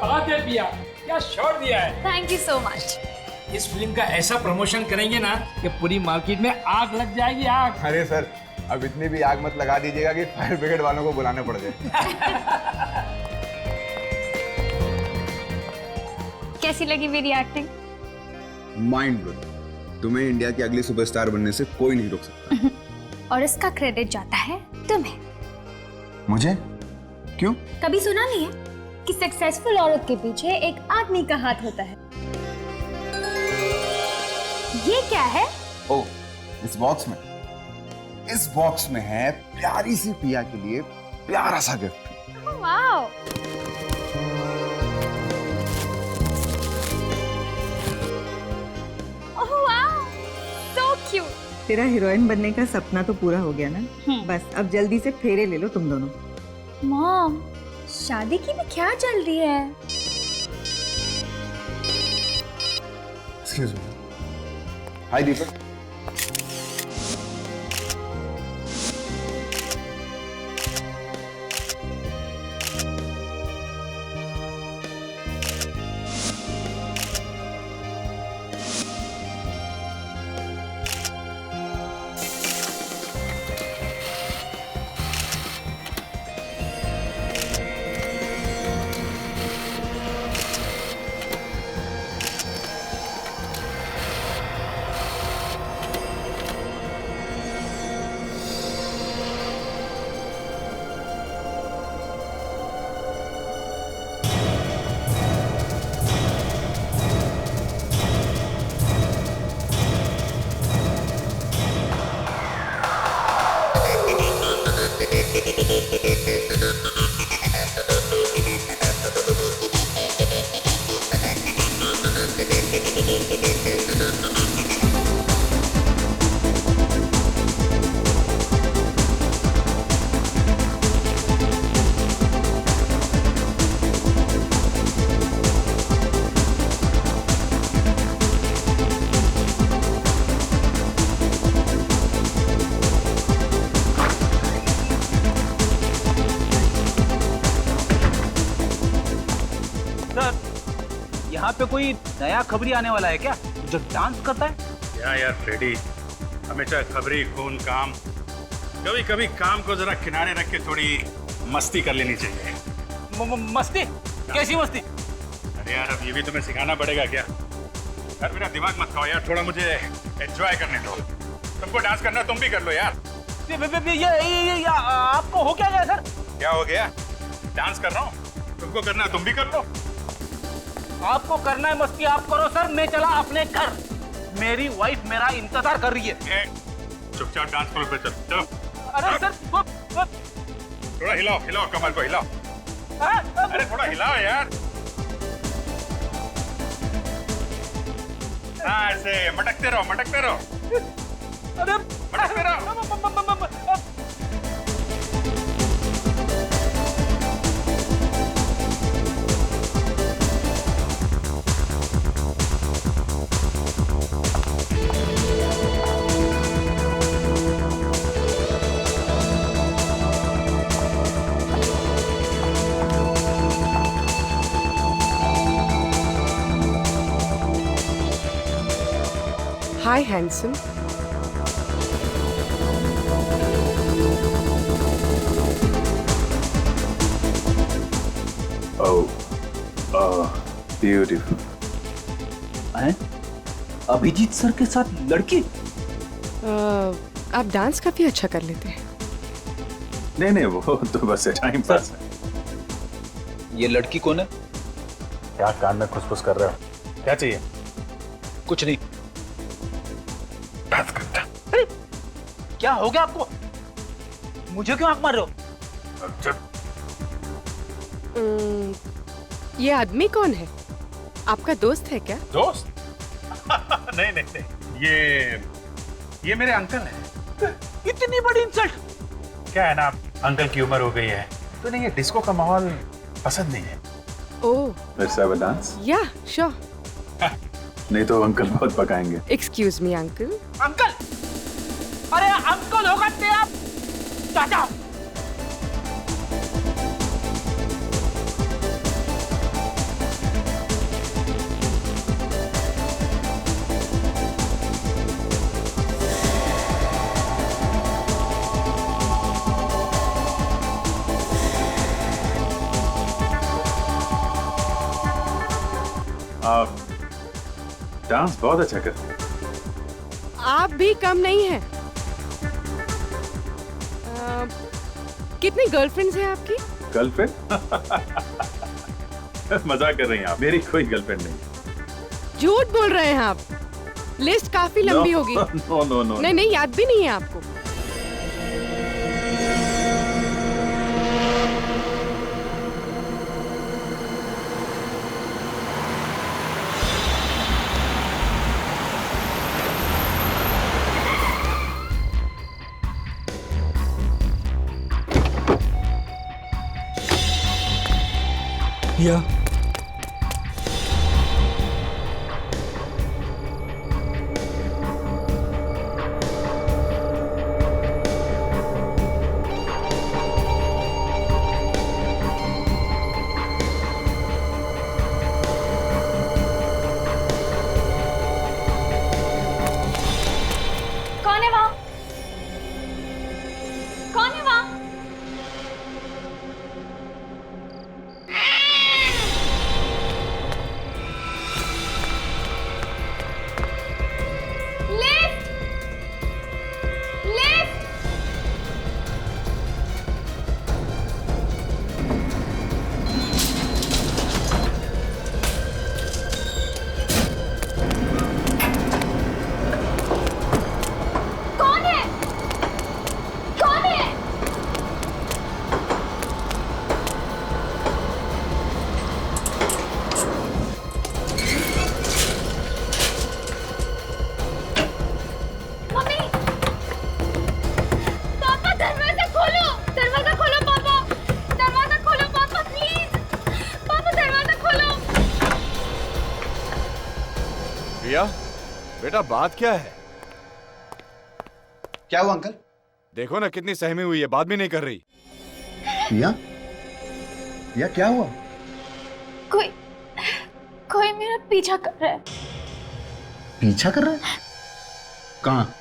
बात है पिया, क्या शॉट दिया है। Thank you so much. इस फिल्म का ऐसा प्रमोशन करेंगे ना कि पूरी मार्केट में आग लग जाएगी, आग। अरे सर, अब इतनी भी आग मत लगा दीजिएगा कि फायर ब्रिगेड वालों को बुलाने पड़ जाए। कैसी लगी मेरी एक्टिंग? Mind blowing. तुम्हें इंडिया की अगली सुपरस्टार बनने से कोई नहीं रोक सकता। और इसका क्रेडिट जाता है तुम्हें। मुझे? क्यों? कभी सुना नहीं है कि सक्सेसफुल औरत के पीछे एक आदमी का हाथ होता है? ये क्या है? ओ, इस बॉक्स में है प्यारी सी पिया के लिए प्यारा सा gift. Wow. Oh wow, so cute. तेरा हीरोइन बनने का सपना तो पूरा हो गया ना? बस अब जल्दी से फेरे ले लो तुम दोनों। मॉम, शादी की भी क्या चल रही है? Excuse me. हाय दीपक। यहाँ पे कोई नया खबरी आने वाला है क्या जो डांस करता है? यार फ्रेडी, हमेशा खबरी खून काम, कभी कभी काम को जरा किनारे रख के थोड़ी मस्ती कर लेनी चाहिए। मस्ती? कैसी मस्ती? अरे यार, अब ये भी तुम्हें सिखाना पड़ेगा क्या? यार मेरा दिमाग मत खाओ यार, थोड़ा मुझे एंजॉय करने दो। तुमको डांस करना तुम भी कर लो यार। ये आपको हो क्या गया सर? क्या हो गया? डांस कर रहा हूँ, तुमको करना तुम भी कर लो। आपको करना है मस्ती आप करो सर, मैं चला अपने घर। मेरी वाइफ मेरा इंतजार कर रही है। चुपचाप डांस फ्लोर पे चलो। अरे सर थोड़ा हिलाओ हिलाओ, कमर को हिलाओ। अरे थोड़ा हिलाओ यार। हाँ, ऐसे मटकते रहो मटकते रहो। अरे मटकते रहो। Hi, handsome. Oh, beautiful. हैं? अभिजीत सर के साथ लड़की? आप डांस काफी अच्छा कर लेते हैं। नहीं, वो तो बस टाइम पास है। ये लड़की कौन है? क्या कान में खुसफुस कर रहे हो? क्या चाहिए? कुछ नहीं। डांस करता। अरे क्या हो गया आपको? मुझे क्यों आंख मार रहे हो? ये आदमी कौन है? आपका दोस्त है क्या? दोस्त? नहीं, ये मेरे अंकल हैं। इतनी बड़ी इंसल्ट! क्या है ना, अंकल की उम्र हो गई है तो नहीं, ये डिस्को का माहौल पसंद नहीं है। ओह, Let's have a dance? या श्योर। नहीं तो अंकल बहुत पकाएंगे। Excuse me uncle. अंकल? अरे अंकल होगा तेरा चाचा। आप डांस बहुत अच्छा करते हैं। आप भी कम नहीं है। कितनी गर्लफ्रेंड्स हैं आपकी? गर्लफ्रेंड? मजाक कर रही हैं आप। मेरी कोई गर्लफ्रेंड नहीं। झूठ बोल रहे हैं आप। लिस्ट काफी लंबी होगी। No no no. नहीं नहीं, याद भी नहीं है आपको। या कौन है वहाँ? कौन है वहाँ? लिफ्ट! लिफ्ट! कौन है? कौन है? मम्मी! पापा दरवाजा खोलो! दरवाजा खोलो पापा! दरवाजा खोलो पापा प्लीज! पापा दरवाजा खोलो! प्रिया, बेटा बात क्या है? क्या हुआ अंकल? देखो ना कितनी सहमी हुई है, बात भी नहीं कर रही। पिया? पिया क्या हुआ? कोई कोई मेरा पीछा कर रहा है। पीछा कर रहा है? कहाँ?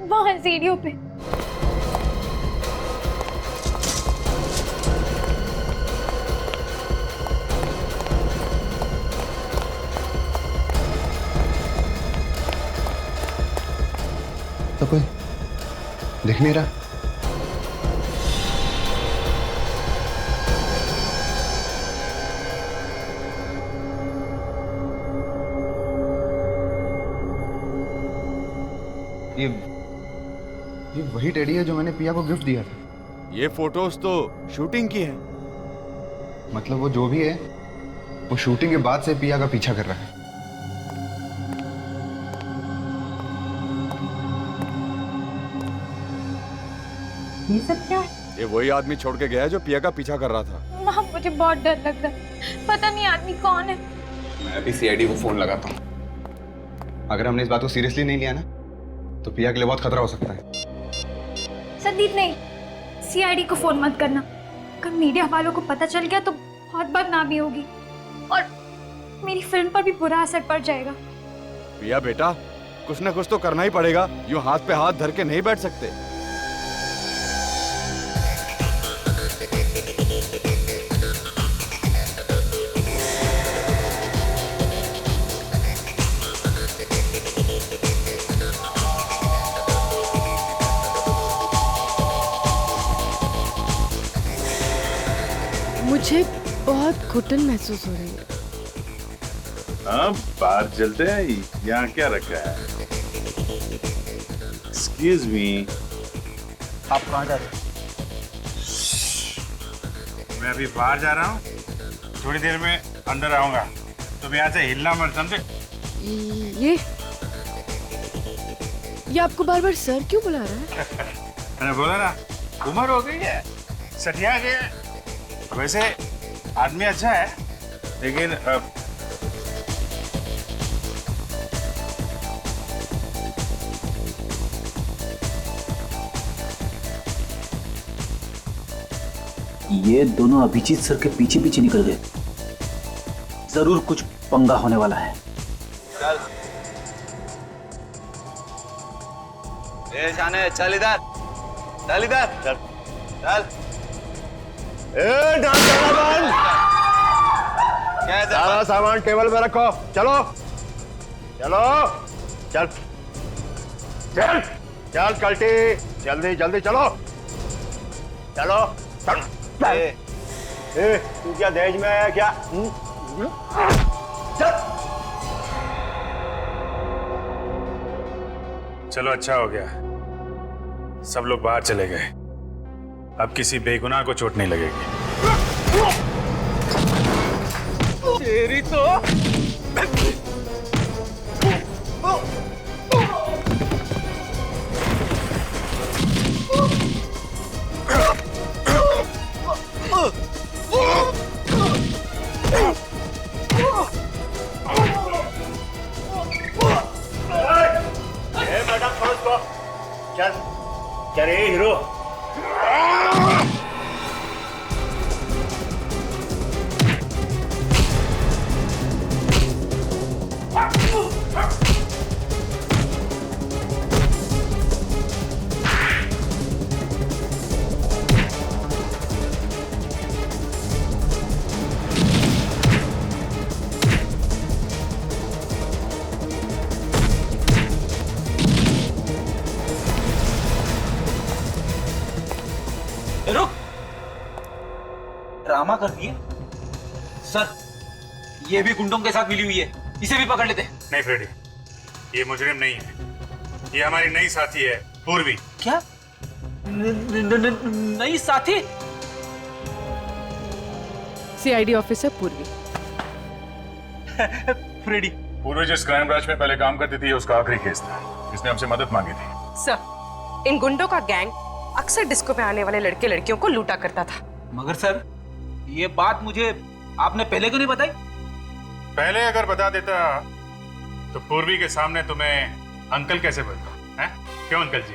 वहां सीढ़ियों पे। तो कोई दिख नहीं रहा। ये वही टेडी है जो मैंने पिया को गिफ्ट दिया था। ये फोटोज तो शूटिंग की है। मतलब वो जो भी है वो शूटिंग के बाद से पिया का पीछा कर रहा है। ये सब क्या है? ये वही आदमी छोड़ के गया है जो पिया का पीछा कर रहा था। वहाँ मुझे बहुत डर लग रहा है। पता नहीं आदमी कौन है। मैं अभी सीआईडी को फोन लगाता हूँ। अगर हमने इस बात को सीरियसली नहीं लिया ना तो पिया के लिए बहुत खतरा हो सकता है। संदीप नहीं, सीआईडी को फोन मत करना। अगर मीडिया वालों को पता चल गया तो बहुत बदनामी होगी और मेरी फिल्म पर भी बुरा असर पड़ जाएगा। पिया बेटा, कुछ ना कुछ तो करना ही पड़ेगा। यूं हाथ पे हाथ धर के नहीं बैठ सकते। मुझे बहुत घुटन महसूस हो रही है। हाँ, बाहर चलते हैं। यहाँ क्या रखा है? एक्सक्यूज मी, आप कहाँ जा रहे हैं? मैं अभी बाहर जा रहा हूँ, थोड़ी देर में अंदर आऊंगा। तुम यहाँ से हिलना मत, समझे? ये आपको बार बार सर क्यों बुला रहा है? मैंने बोला ना, उम्र हो गई है, सठिया गया है। वैसे आदमी अच्छा है, लेकिन ये दोनों अभिजीत सर के पीछे पीछे निकल गए। जरूर कुछ पंगा होने वाला है। शाने चल इधर, चल इधर, चल चल। डांस करना बंद। क्या सारा सामान टेबल पे रखो। चलो चलो चल चल चल कल्टी, जल्दी जल्दी चलो चलो चल। ए, तू क्या दहेज में आया क्या? चल। चलो अच्छा हो गया, सब लोग बाहर चले गए। अब किसी बेगुनाह को चोट नहीं लगेगी। तेरी तो मैडम छोड़ उसको। चल चल रे हीरो। रुक, ड्रामा कर दिए सर। ये भी गुंडों के साथ मिली हुई है, इसे भी पकड़ लेते। नहीं फ्रेडी, ये मुजरिम नहीं है, ये हमारी नई साथी है पूर्वी। क्या नई साथी? सीआईडी ऑफिसर पूर्वी। फ्रेडी। पूर्वी जिस क्राइम ब्रांच में पहले काम करती थी, उसका आखिरी केस था, इसने हमसे मदद मांगी थी। सर, इन गुंडों का गैंग अक्सर डिस्को पे आने वाले लड़के लड़कियों को लूटा करता था। मगर सर, ये बात मुझे आपने पहले क्यों नहीं बताई? पहले अगर बता देता तो पूर्वी के सामने तुम्हें अंकल कैसे बोलता है? क्यों अंकल जी?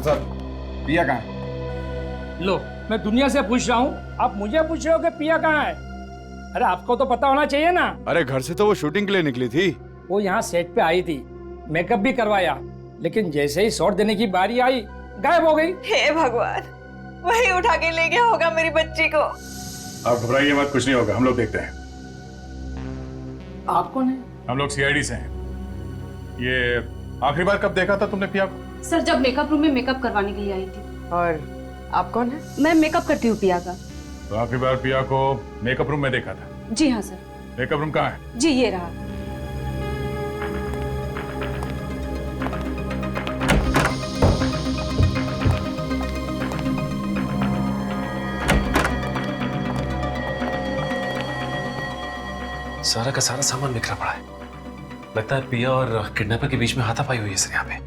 साहब, पिया कहाँ है? लो, मैं दुनिया से पूछ रहा हूँ, आप मुझे पूछ रहे हो कि पिया कहाँ है? अरे आपको तो पता होना चाहिए ना। अरे घर से तो वो शूटिंग के लिए निकली थी। वो यहाँ सेट पे आई थी, मेकअप भी करवाया, लेकिन जैसे ही शॉट देने की बारी आई, गायब हो गई। हे भगवान, वही उठा के ले गया होगा मेरी बच्ची को। आप घबराइए मत, कुछ नहीं होगा, हम लोग देखते हैं। आप कौन है? हम लोग सीआईडी से हैं। ये आखिरी बार कब देखा था तुमने पिया को? सर, जब मेकअप रूम में मेकअप करवाने के लिए आई थी। और आप कौन है? मैं मेकअप करती हूँ पिया का। तो आखिरी बार पिया को मेकअप रूम में देखा था? जी हाँ सर। मेकअप रूम कहाँ है? जी ये रहा। सारा का सारा सामान बिखरा पड़ा है। लगता है पिया और किडनैपर के बीच में हाथापाई हुई है सर यहाँ पे।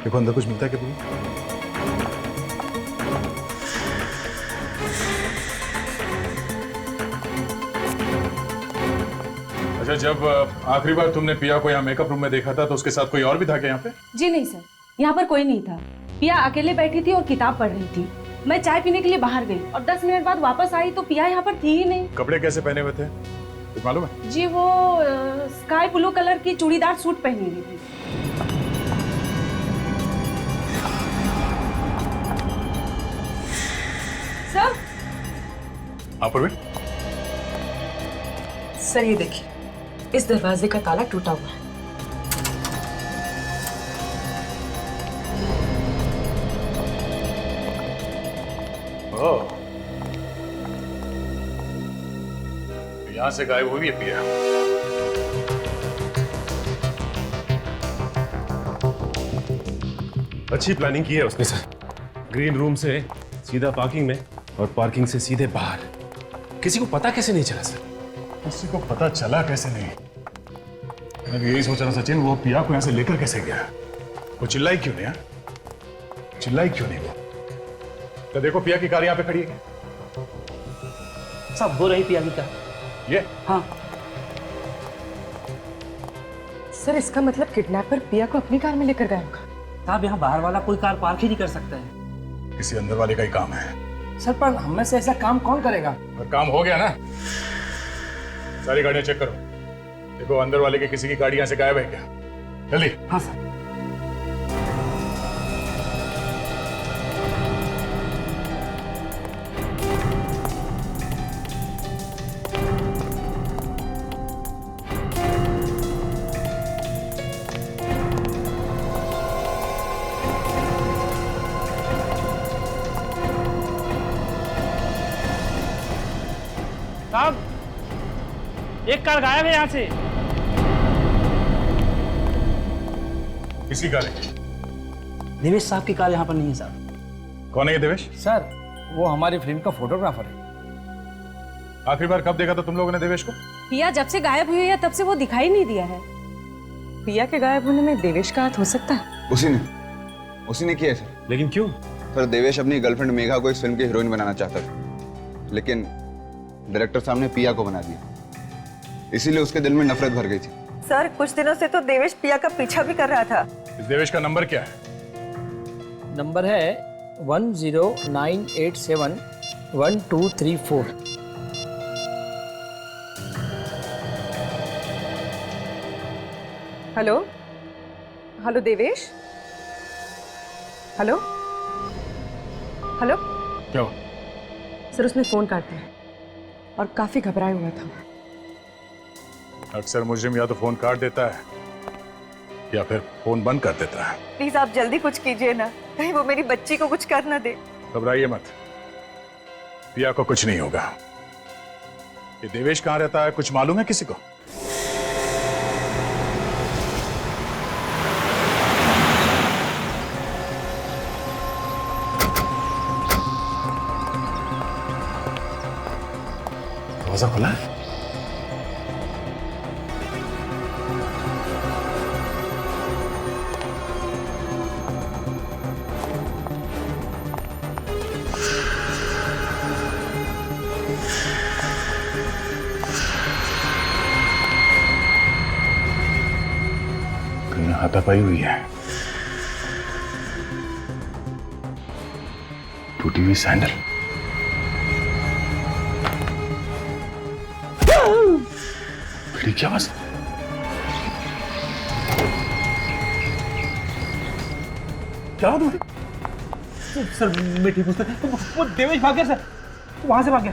देखो अंदर कुछ मिलता है क्या? अच्छा, जब आखिरी बार तुमने पिया को यहाँ मेकअप रूम में देखा था तो उसके साथ कोई और भी था क्या यहाँ पे? जी नहीं सर, यहाँ पर कोई नहीं था। पिया अकेले बैठी थी और किताब पढ़ रही थी। मैं चाय पीने के लिए बाहर गई और 10 मिनट बाद वापस आई तो पिया यहाँ पर थी ही नहीं। कपड़े कैसे पहने हुए थे कुछ मालूम है? जी वो स्काई ब्लू कलर की चूड़ीदार सूट पहनी हुई थी। सर। हाँ पूर्वी। सर ये देखिए, इस दरवाजे का ताला टूटा हुआ है। ओह, यहाँ से गायब हुई है पिया। अच्छी प्लानिंग की है उसने सर। ग्रीन रूम से सीधा पार्किंग में और पार्किंग से सीधे बाहर। किसी को पता कैसे नहीं चला सर? किसी को पता चला कैसे नहीं? मैं भी यही सोच रहा सचिन, वो पिया को यहाँ से लेकर कैसे गया? वो चिल्लाई क्यों नहीं? चिल्लाई क्यों नहीं वो? तो देखो पिया की कार यहाँ पे खड़ी है। सब हो रही पिया की कार। ये? हाँ सर, इसका मतलब किडनैपर पिया को अपनी कार में लेकर गया होगा। साहब, यहाँ बाहर वाला कोई कार पार्क ही नहीं कर सकता है। किसी अंदर वाले का ही काम है। सर, पर हम में से ऐसा काम कौन करेगा? और काम हो गया ना, सारी गाड़ियां चेक करो। देखो अंदर वाले की किसी की गाड़ी यहाँ से गायब है क्या? जल्दी। हाँ सर। एक कार गायब है यहाँ से। किसकी कार है? देवेश साहब की कार यहाँ पर नहीं है साहब। कौन है ये देवेश? सर वो हमारी फिल्म का फोटोग्राफर है। आखिरी बार कब देखा था तुम लोगों ने देवेश को? पिया जब से गायब हुई है तब से वो दिखाई नहीं दिया है। पिया के गायब होने में देवेश का हाथ हो सकता है? उसी ने किया सर। लेकिन क्यों? सर देवेश अपनी गर्लफ्रेंड मेघा को इस फिल्म की हीरोइन बनाना चाहता था, लेकिन डायरेक्टर साहब ने पिया को बना दिया, इसीलिए उसके दिल में नफरत भर गई थी। सर कुछ दिनों से तो देवेश पिया का पीछा भी कर रहा था। इस देवेश का नंबर क्या है? नंबर है 1098712334। Hello hello Devesh, hello hello. क्या हुआ? सर उसने फोन काट दिया और काफी घबराया हुआ था। अक्सर मुजरिम या तो फोन काट देता है या फिर फोन बंद कर देता है। प्लीज आप जल्दी कुछ कीजिए ना, कहीं वो मेरी बच्ची को कुछ कर ना दे। घबराइए मत, पिया को कुछ नहीं होगा। ये देवेश कहाँ रहता है कुछ मालूम है किसी को? दरवाजा खुला है? कहीं हाथापाई हुई है। टूटी हुई सैंडल। भिड़ी की आवाज। क्या हुआ? सर मैं ठीक हूँ सर। वो देवेश भाग गया सर, वहां से भाग गया।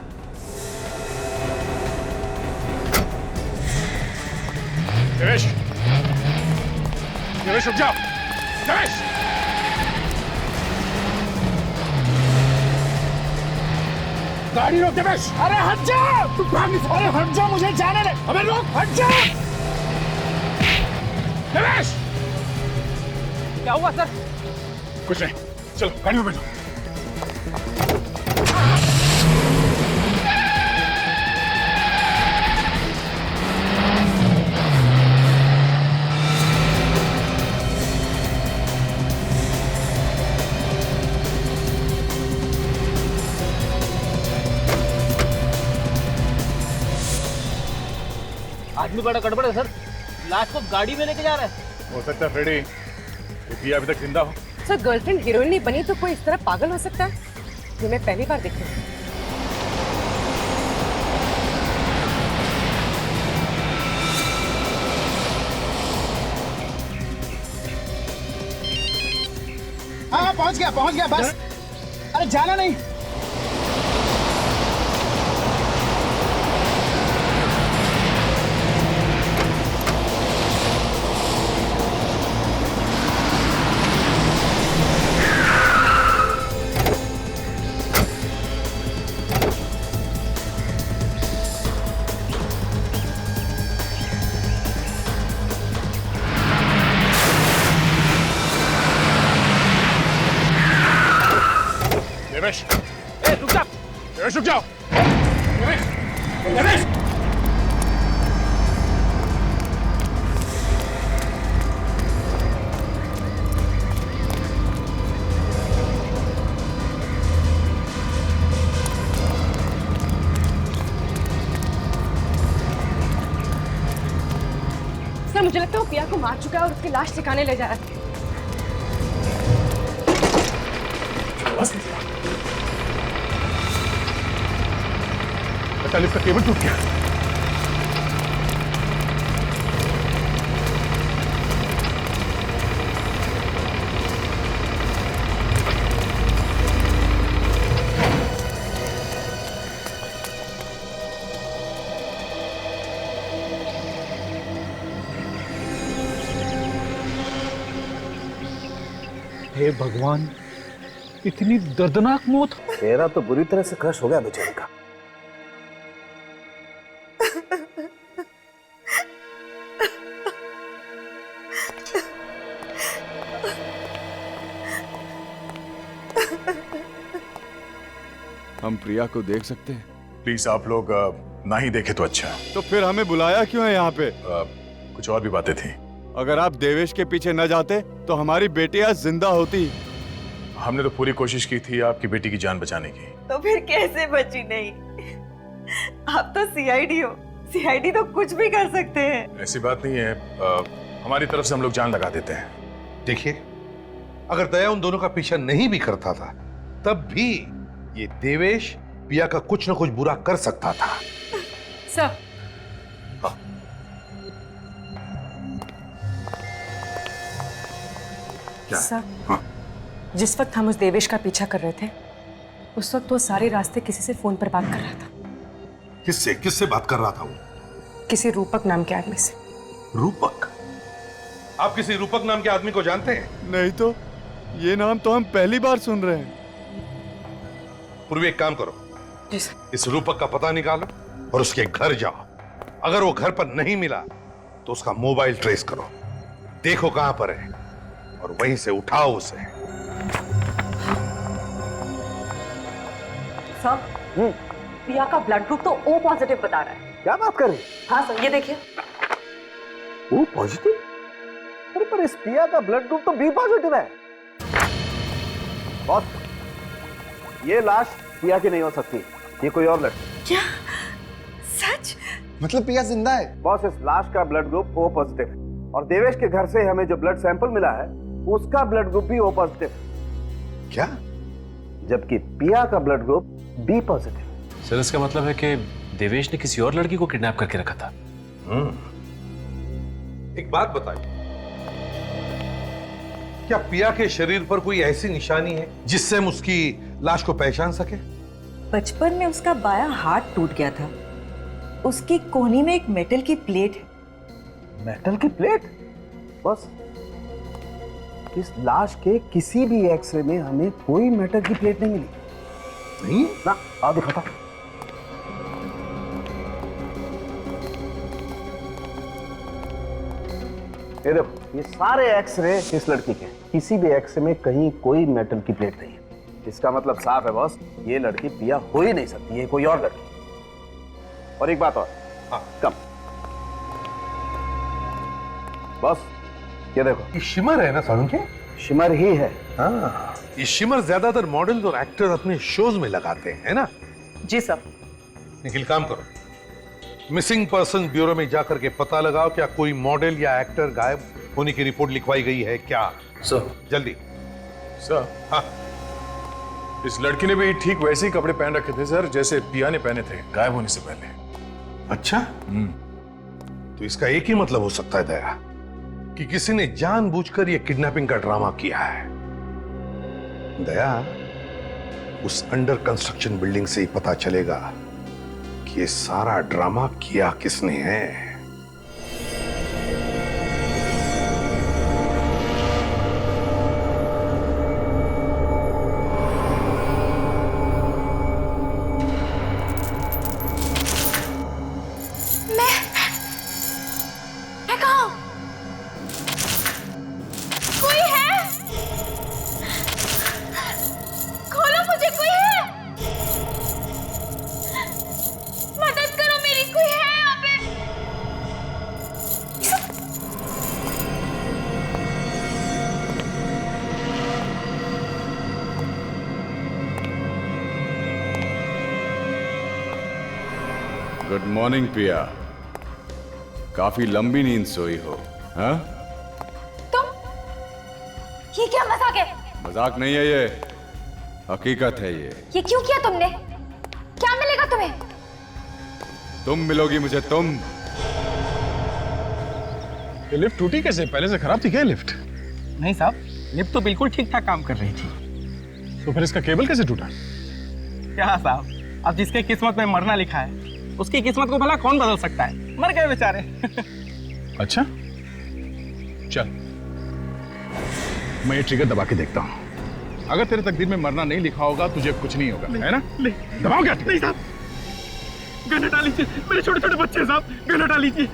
देवेश, देवेश रुक जाओ। देवेश, गाड़ी रोक देवेश। अरे हट जा, तू भाग नहीं। अरे हट जा, मुझे जाने दे। अबे रोक, हट जा। देवेश! क्या हुआ सर? कुछ नहीं, चलो गाड़ी में बैठो। आदमी बड़ा गड़बड़ है सर, लाश को गाड़ी में लेके जा रहा है। हो सकता है फ्रेडी, ये पिया अभी तक जिंदा हो। सर गर्लफ्रेंड हीरोइन नहीं बनी तो कोई इस तरह पागल हो सकता है? ये मैं पहली बार देख रही हूँ। हाँ पहुंच गया बस। अरे जाना नहीं। देवेश, रुक जा। देवेश रुक जाओ। देवेश, देवेश! सर मुझे लगता है वो पिया को मार चुका है और उसकी लाश ठिकाने ले जा रहा है। लिफ्ट का केबल टूट गया। हे भगवान, इतनी दर्दनाक मौत। चेहरा तो बुरी तरह से क्रश हो गया बेचारे का। हम प्रिया को देख सकते हैं? प्लीज आप लोग ना ही देखे तो अच्छा। तो फिर हमें बुलाया क्यों है यहाँ पे? कुछ और भी बातें थी। अगर आप देवेश के पीछे न जाते तो हमारी बेटी आज जिंदा होती। हमने तो पूरी कोशिश की थी आपकी बेटी की जान बचाने की। तो फिर कैसे बची नहीं? आप तो सीआईडी हो, सीआईडी तो कुछ भी कर सकते हैं। ऐसी बात नहीं है, हमारी तरफ से हम लोग जान लगा देते हैं। देखिए, अगर दया उन दोनों का पीछा नहीं भी करता था तब भी ये देवेश पिया का कुछ न कुछ बुरा कर सकता था। सर, सर, जिस वक्त हम उस देवेश का पीछा कर रहे थे उस वक्त वो सारे रास्ते किसी से फोन पर बात कर रहा था। किससे बात कर रहा था वो? किसी रूपक नाम के आदमी से। रूपक? आप किसी रूपक नाम के आदमी को जानते हैं? नहीं तो, ये नाम तो हम पहली बार सुन रहे हैं। पूर्वी, एक काम करो, जी सर। इस रूपक का पता निकालो और उसके घर जाओ। अगर वो घर पर नहीं मिला तो उसका मोबाइल ट्रेस करो, देखो कहां पर है और वहीं से उठाओ उसे। सर, पिया का ब्लड ग्रुप तो O पॉजिटिव बता रहा है। क्या बात कर रही? हाँ सर, ये देखिए। O positive? अरे पर इस पिया का ब्लड ग्रुप तो B पॉजिटिव है। बॉस, ये लाश पिया की नहीं हो सकती, ये कोई और लड़की। क्या? सच? मतलब पिया जिंदा है? बॉस, इस लाश का ब्लड ग्रुप O पॉजिटिव है और देवेश के घर से हमें जो ब्लड सैंपल मिला है उसका ब्लड ग्रुप भी O पॉजिटिव है। क्या? जबकि पिया का blood group B positive. Sir, इसका मतलब है कि देवेश ने किसी और लड़की को किडनैप करके रखा था। एक बात बताइए, क्या पिया के शरीर पर कोई ऐसी निशानी है जिससे हम उसकी लाश को पहचान सके? बचपन में उसका बायां हाथ टूट गया था, उसकी कोहनी में एक मेटल की प्लेट है। मेटल की प्लेट? बस इस लाश के किसी भी एक्सरे में हमें कोई मेटल की प्लेट नहीं मिली। नहीं ना, आओ दिखाता। ये देखो, ये सारे एक्सरे इस लड़की के, किसी भी एक्सरे में कहीं कोई मेटल की प्लेट नहीं है। इसका मतलब साफ है बॉस, ये लड़की पिया हो ही नहीं सकती, ये कोई और लड़की। और एक बात और, हाँ कम बॉस, ये देखो, ये शिमर है ना सारुण के? शिमर ही है। हाँ, ये शिमर ज्यादातर मॉडल और एक्टर अपने शोज में लगाते हैं, है ना? जी सर। निखिल, काम करो, मिसिंग पर्सन ब्यूरो में जाकर के पता लगाओ क्या कोई मॉडल या एक्टर गायब होने की रिपोर्ट लिखवाई गई है क्या? सर। जल्दी। सर, हाँ, इस लड़की ने भी ठीक वैसे ही कपड़े पहन रखे थे सर जैसे पिया ने पहने थे गायब होने से पहले। अच्छा, तो इसका एक ही मतलब हो सकता है दया, कि किसी ने जानबूझकर यह किडनैपिंग का ड्रामा किया है। दया, उस अंडर कंस्ट्रक्शन बिल्डिंग से ही पता चलेगा कि ये सारा ड्रामा किया किसने है। गुड मॉर्निंग पिया, काफी लंबी नींद सोई हो। हाँ, तुम, ये क्या मजाक है? मजाक नहीं है ये, हकीकत है ये क्यों किया तुमने? क्या मिलेगा तुम्हें? तुम मिलोगी मुझे, तुम। ये लिफ्ट टूटी कैसे? पहले से खराब थी क्या लिफ्ट? नहीं साहब, लिफ्ट तो बिल्कुल ठीक ठाक काम कर रही थी। तो फिर इसका केबल कैसे टूटा? क्या साहब, अब जिसके किस्मत में मरना लिखा है उसकी किस्मत को भला कौन बदल सकता है? मर गए बेचारे। अच्छा, चल मैं ये ट्रिगर दबा के देखता हूं। अगर तेरे तकदीर में मरना नहीं लिखा होगा तुझे कुछ नहीं होगा, है ना? दबाओ क्या? नहीं साहब, गन हटा लीजिए, मेरे छोटे छोटे बच्चे साहब, गन हटा लीजिए।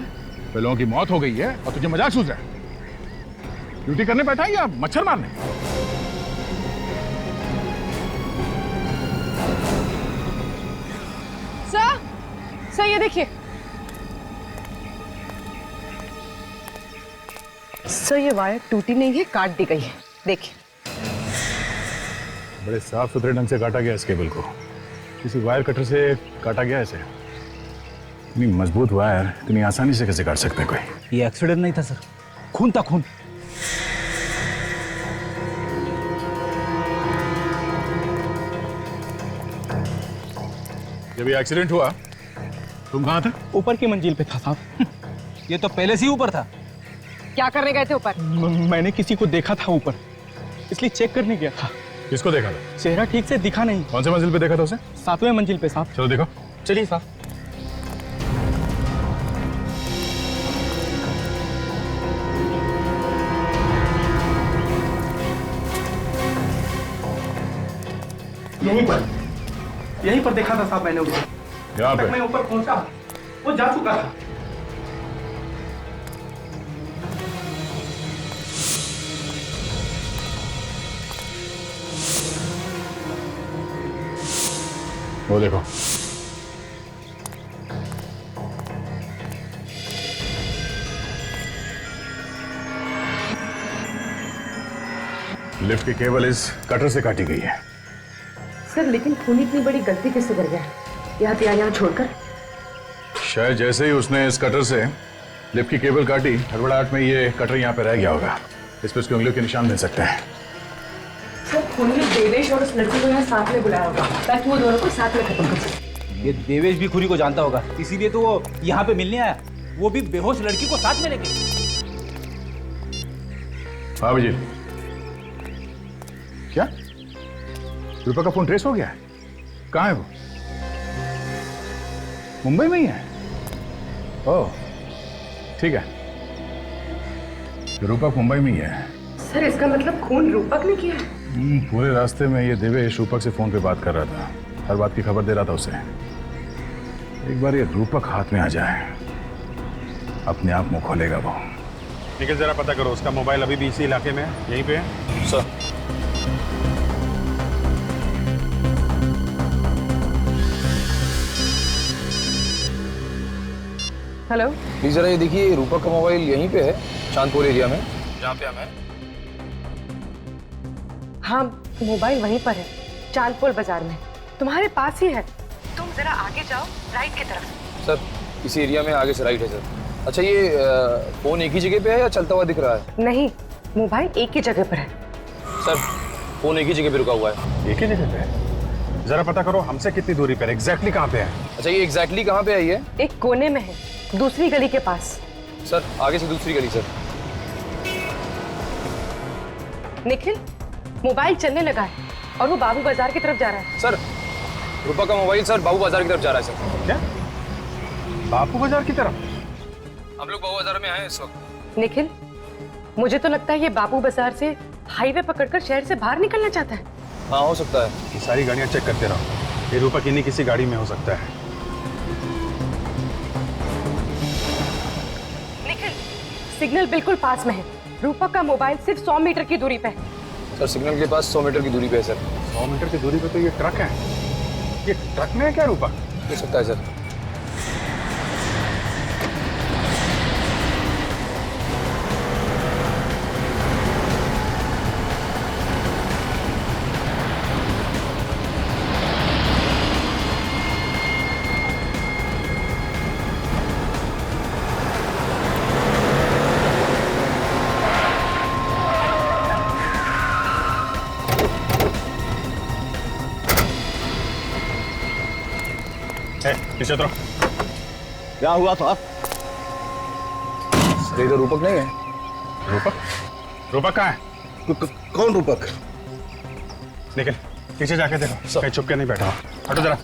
लोगों की मौत हो गई है और तुझे मजाक सूझ रहा है? ड्यूटी करने बैठा है या मच्छर मारने? सर ये देखिए सर, ये वायर टूटी नहीं है, काट दी गई है। देखिए बड़े साफ सुथरे ढंग से काटा गया इस केबल को, किसी वायर कटर से काटा गया इसे। इतनी मजबूत वायर इतनी आसानी से कैसे काट सकते हैं कोई? ये एक्सीडेंट नहीं था सर, खून था खून। जब ये एक्सीडेंट हुआ तुम कहाँ थे? ऊपर की मंजिल पे था साहब। ये तो पहले से ही ऊपर था। क्या करने गए थे ऊपर? मैंने किसी को देखा था ऊपर, इसलिए चेक करने गया था। किसको देखा था? चेहरा ठीक से दिखा नहीं। कौन से मंजिल पे देखा था उसे? 7वें मंजिल पे साहब। चलो देखो। चलिए साहब। यहीं पर देखा था साहब मैंने उसे। यहाँ पे? मैं ऊपर पहुंचा, वो जा चुका था। वो देखो। लिफ्ट की केबल इस कटर से काटी गई है। सर लेकिन खून इतनी बड़ी गलती कैसे कर गया यहाँ छोड़कर? शायद जैसे ही उसने इस कटर से लिफ्ट की केबल काटी, हड़बड़ाहट में ये कटर यहाँ पे रह गया होगा। इस पे उसकी उंगलियों के निशान मिल सकते हैं। सर खून ने देवेश और उस लड़की को यहाँ साथ में बुलाया होगा ताकि वो दोनों को साथ में खत्म कर सके। ये देवेश भी खुरी को जानता होगा, इसीलिए तो वो यहाँ पे मिलने आया, वो भी बेहोश लड़की को साथ में लेके। हाँ जी। क्या रूपा का फोन ट्रेस हो गया है? कहाँ है वो? मुंबई में ही है? ओह ठीक है, रूपक मुंबई में ही है। सर इसका मतलब खून रूपक ने किया? पूरे रास्ते में ये देवेश रूपक से फोन पे बात कर रहा था, हर बात की खबर दे रहा था उसे। एक बार ये रूपक हाथ में आ जाए, अपने आप मुंह खोलेगा वो। निखिल जरा पता करो, उसका मोबाइल अभी भी इसी इलाके में है, यहीं पे है? सर हेलो प्लीज जरा ये देखिए, रूपक का मोबाइल यहीं पे है, चांदपुर एरिया में, जहाँ पे हम हैं। हाँ मोबाइल वहीं पर है, चांदपुर बाजार में, तुम्हारे पास ही है। तुम जरा आगे जाओ, राइट की तरफ। सर इसी एरिया में आगे से राइट है सर। अच्छा ये फोन एक ही जगह पे है या चलता हुआ दिख रहा है? नहीं, मोबाइल एक ही जगह पर है। सर फोन एक ही जगह पे रुका हुआ है। एक ही जगह पे है? जरा पता करो हमसे कितनी दूरी पर, एग्जैक्टली कहाँ पे है? अच्छा ये एग्जैक्टली कहाँ पे है ये? एक कोने में है, दूसरी गली के पास। सर आगे से दूसरी गली सर। निखिल मोबाइल चलने लगा है और वो बाबू बाजार की तरफ जा रहा है। सर रूपा का मोबाइल सर बाबू बाजार की तरफ जा रहा है सर। क्या बाबू बाजार की तरफ? हम लोग बाबू बाजार में आए इस वक्त। निखिल मुझे तो लगता है ये बाबू बाजार से हाईवे पकड़कर शहर से बाहर निकलना चाहता है। हाँ हो सकता है। ये सारी गाड़ियां चेक करते रहो, ये रूपक इन्हीं किसी गाड़ी में हो सकता है। निखिल सिग्नल बिल्कुल पास में है, रूपक का मोबाइल सिर्फ 100 मीटर की दूरी पे है। सर सिग्नल के पास 100 मीटर की दूरी पे है सर। 100 मीटर की दूरी पे तो ये ट्रक है। ये ट्रक में है क्या रूपक? हो सकता है सर। पीछे उतरो। क्या हुआ साहब? सर इधर रूपक नहीं है। रूपक? रूपक कहाँ है? कौन रूपक? निखिल पीछे जाके देखो, कहीं छुप के नहीं बैठा। हटो जरा।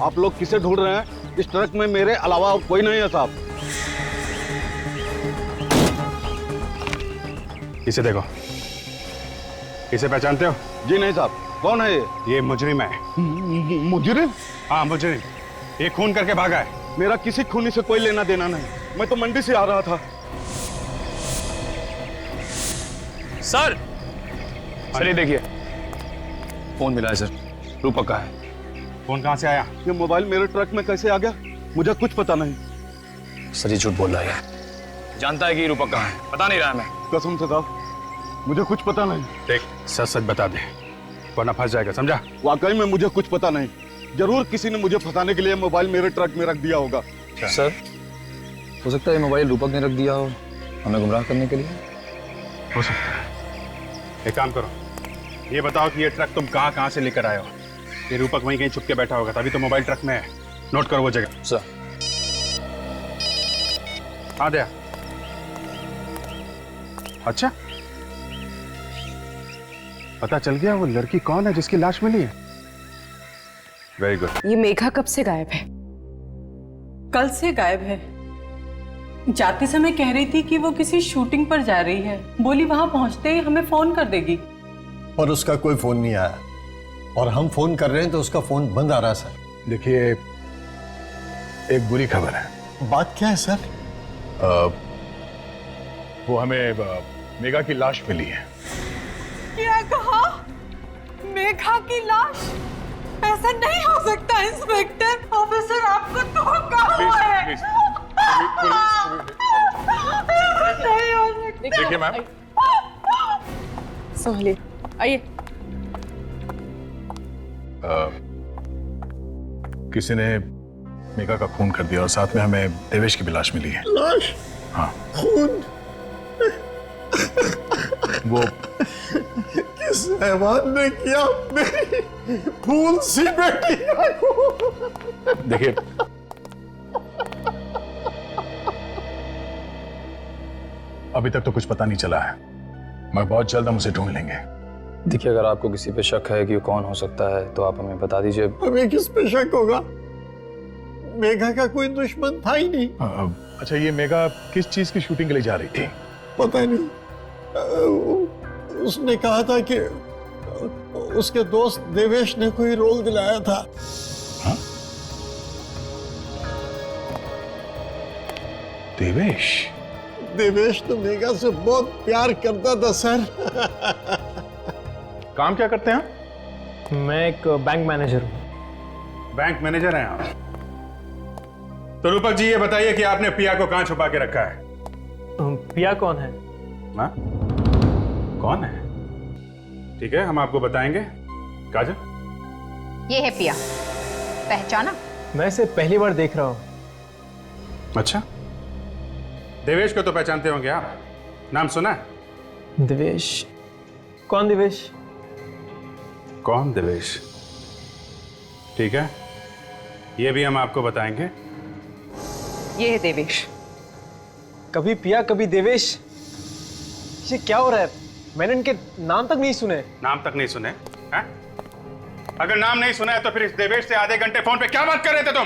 आप लोग किसे ढूंढ रहे हैं? इस ट्रक में मेरे अलावा कोई नहीं है साहब। इसे देखो, इसे पहचानते हो? जी नहीं साहब। कौन है ये? ये मुजरिम है। मुजरिम? हाँ मुजरिम। ये खून करके भागा है। मेरा किसी खूनी से कोई लेना देना नहीं, मैं तो मंडी से आ रहा था। सर चलिए देखिए, फोन मिला है सर, रूपक का है। फोन कहाँ से आया? ये मोबाइल मेरे ट्रक में कैसे आ गया, मुझे कुछ पता नहीं। सर ये झूठ बोल रहा है, जानता है कि रूपक कहाँ है, बता नहीं रहा मैं। कसम से साहब मुझे कुछ पता नहीं। देख सच सच बता दे वरना फंस जाएगा, समझा? वाकई में मुझे कुछ पता नहीं, जरूर किसी ने मुझे फंसाने के लिए मोबाइल मेरे ट्रक में रख दिया होगा। सर हो सकता है मोबाइल रूपक ने रख दिया हो हमें गुमराह करने के लिए। हो सकता है। एक काम करो, ये बताओ कि ये ट्रक तुम कहाँ से लेकर आए हो? ये रूपक वहीं कहीं छुप के बैठा होगा, तभी तो मोबाइल ट्रक में है। नोट करो वो जगह। सर हाँ दया। अच्छा पता चल गया वो लड़की कौन है जिसकी लाश मिली है? Very good. ये मेघा कब से गायब है? कल से गायब है। जाते समय कह रही थी कि वो किसी शूटिंग पर जा रही है, बोली वहां पहुंचते ही हमें फोन कर देगी। और उसका कोई फोन नहीं आया, और हम फोन कर रहे हैं तो उसका फोन बंद आ रहा है सर। देखिए एक बुरी खबर है। बात क्या है सर? वो हमें मेघा की लाश मिली है। क्या कहा? मेघा की लाश? ऐसा नहीं हो सकता इंस्पेक्टर। ऑफिसर आपको धोखा हुआ है। नहीं हो सकता। देखिए मैम, संभालिए, आइए। किसी ने मेघा का खून कर दिया और साथ में हमें देवेश की भी लाश मिली है। लाश? हाँ। खून? वो किस हैवान ने किया मेरी फूल सी बेटी? देखिए अभी तक तो कुछ पता नहीं चला है, मगर बहुत जल्द हम उसे ढूंढ लेंगे। देखिए अगर आपको किसी पे शक है कि वो कौन हो सकता है तो आप हमें बता दीजिए। हमें किस पे शक होगा? मेघा का कोई दुश्मन था ही नहीं। अच्छा ये मेघा किस चीज की शूटिंग के लिए जा रही थी? पता नहीं, उसने कहा था कि उसके दोस्त देवेश ने कोई रोल दिलाया था। हाँ? देवेश? देवेश तो मेघा से बहुत प्यार करता था सर। काम क्या करते हैं? मैं एक बैंक मैनेजर हूँ। बैंक मैनेजर हैं आप? तो रूपक जी ये बताइए कि आपने पिया को कहां छुपा के रखा है? पिया कौन है? हाँ? कौन है? ठीक है हम आपको बताएंगे। काजल? ये है पिया, पहचाना? मैं इसे पहली बार देख रहा हूँ। अच्छा, देवेश को तो पहचानते होंगे आप, नाम सुना है? देवेश? कौन देवेश? कौन देवेश? ठीक है, ये भी हम आपको बताएंगे। ये है देवेश। कभी पिया कभी देवेश, ये क्या हो रहा है? मैंने इनके नाम तक नहीं सुने। नाम तक नहीं सुने? हैं? अगर नाम नहीं सुना है तो फिर इस देवेश से आधे घंटे फोन पे क्या बात कर रहे थे तुम?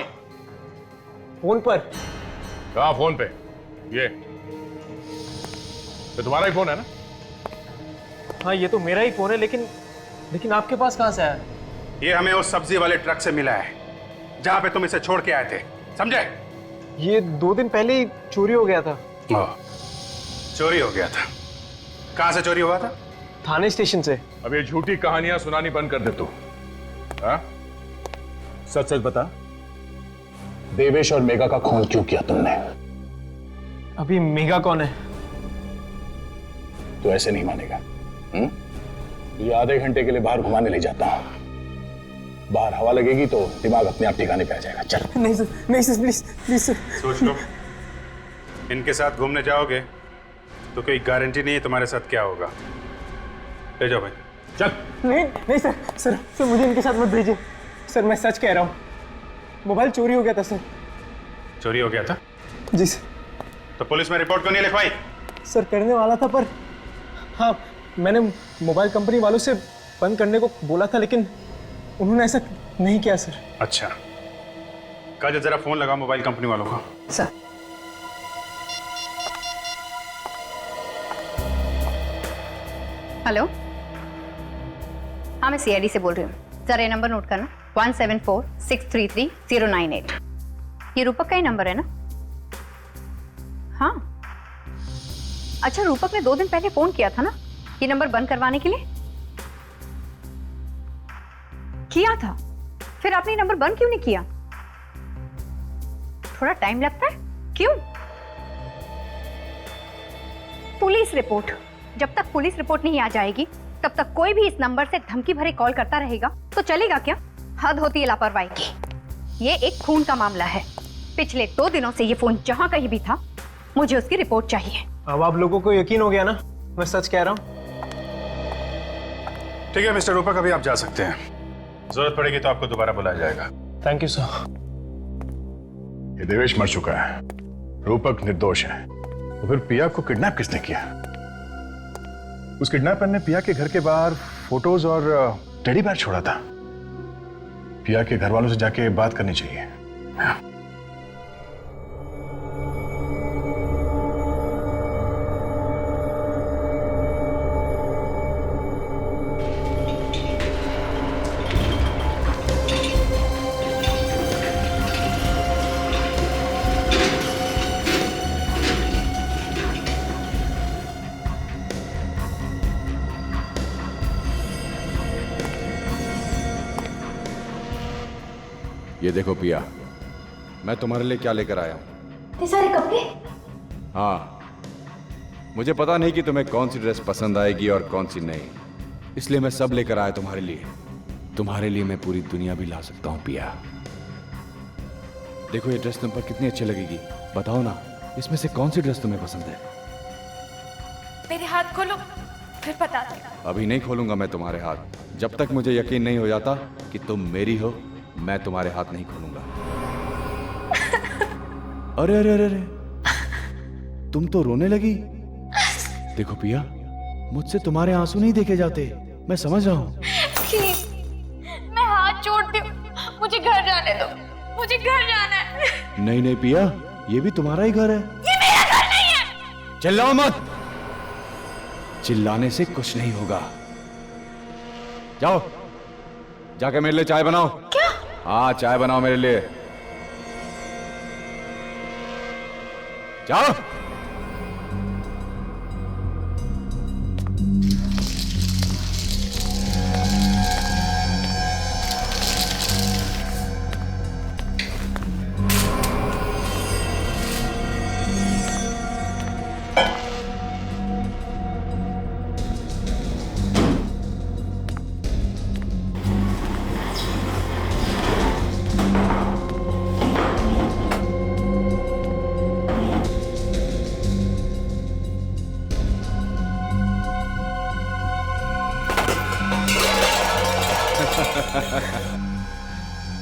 फोन पर? कहाँ फोन पे? ये तुम्हारा ही फोन है ना? हाँ ये तो मेरा ही फोन है, लेकिन आपके पास कहाँ से आया? ये हमें उस सब्जी वाले ट्रक से मिला है जहां पे तुम इसे छोड़ के आए थे, समझे? ये 2 दिन पहले ही चोरी हो गया था। चोरी हो गया था? कहां से चोरी हुआ था? थाने स्टेशन से। अब ये झूठी कहानियां सुनानी बंद कर दे तू। हाँ? सच सच बता, देवेश और मेघा का खून क्यों किया तुमने? अभी मेघा कौन है? तू ऐसे नहीं मानेगा। ये आधे घंटे के लिए बाहर घुमाने ले जाता हूं, बाहर हवा लगेगी तो दिमाग अपने आप ठिकाने पे आ जाएगा। चल। नहीं सर, नहीं सर, प्लीज प्लीज सर। सोच लो, इनके साथ घूमने जाओगे तो कोई गारंटी नहीं है तुम्हारे साथ क्या होगा। ले जाओ भाई, चल। नहीं सर, सर मुझे इनके साथ मत भेजिए सर, मैं सच कह रहा हूँ, मोबाइल चोरी हो गया था सर। चोरी हो गया था? जी सर। तो पुलिस में रिपोर्ट क्यों नहीं लिखवाई? सर करने वाला था, पर हाँ मैंने मोबाइल कंपनी वालों से बंद करने को बोला था, लेकिन उन्होंने ऐसा नहीं किया सर। अच्छा, काजल जरा फोन लगा मोबाइल कंपनी वालों को। सर। हेलो, हाँ मैं सीआईडी से बोल रही हूँ, जरा ये नंबर नोट करना। 174633098। ये रूपक का ही नंबर है ना? हाँ। अच्छा, रूपक ने 2 दिन पहले फोन किया था ना ये नंबर बंद करवाने के लिए? किया था। फिर आपने ये नंबर बंद क्यों नहीं किया? थोड़ा टाइम लगता है, क्यों? Police report. जब तक पुलिस रिपोर्ट नहीं आ जाएगी तब तक कोई भी इस नंबर से धमकी भरे कॉल करता रहेगा तो चलेगा क्या? हद होती है लापरवाही की। ये एक खून का मामला है। पिछले 2 दिनों से ये फोन जहां कहीं भी था, मुझे उसकी रिपोर्ट चाहिए। अब आप लोगों को यकीन हो गया ना, मैं सच कह रहा हूँ। ठीक है मिस्टर रूपक, अभी आप जा सकते हैं। जरूरत पड़ेगी तो आपको दोबारा बुलाया जाएगा। Thank you sir. ये देवेश मर चुका है, रूपक निर्दोष है। तो फिर पिया को किडनैप किसने किया? उस किडनैपर ने पिया के घर के बाहर फोटोज और टेडी बेयर छोड़ा था। पिया के घर वालों से जाके बात करनी चाहिए। ये देखो पिया, मैं तुम्हारे लिए क्या लेकर आया हूं। ये सारे कपड़े? हाँ, मुझे पता नहीं कि तुम्हें कौन सी ड्रेस पसंद आएगी और कौन सी नहीं, इसलिए मैं सब लेकर आया तुम्हारे लिए। तुम्हारे लिए मैं पूरी दुनिया भी ला सकता हूं पिया। देखो ये ड्रेस तुम पर कितनी अच्छी लगेगी, बताओ ना इसमें से कौन सी ड्रेस तुम्हें पसंद है? मेरे हाथ खोलो, फिर बता दो। अभी नहीं खोलूंगा मैं तुम्हारे हाथ, जब तक मुझे यकीन नहीं हो जाता कि तुम मेरी हो। मैं तुम्हारे हाथ नहीं खोलूंगा। अरे अरे अरे अरे, तुम तो रोने लगी। देखो पिया, मुझसे तुम्हारे आंसू नहीं देखे जाते, मैं समझ रहा हूं। प्लीज, मैं हाथ जोड़ती हूँ, मुझे घर जाने दो, मुझे घर जाना है। नहीं नहीं पिया, ये भी तुम्हारा ही घर है। ये मेरा घर नहीं है। चिल्लाओ मत, चिल्लाने से कुछ नहीं होगा। जाओ जाके मेरे लिए चाय बनाओ। क्या? हाँ, चाय बनाओ मेरे लिए, जाओ।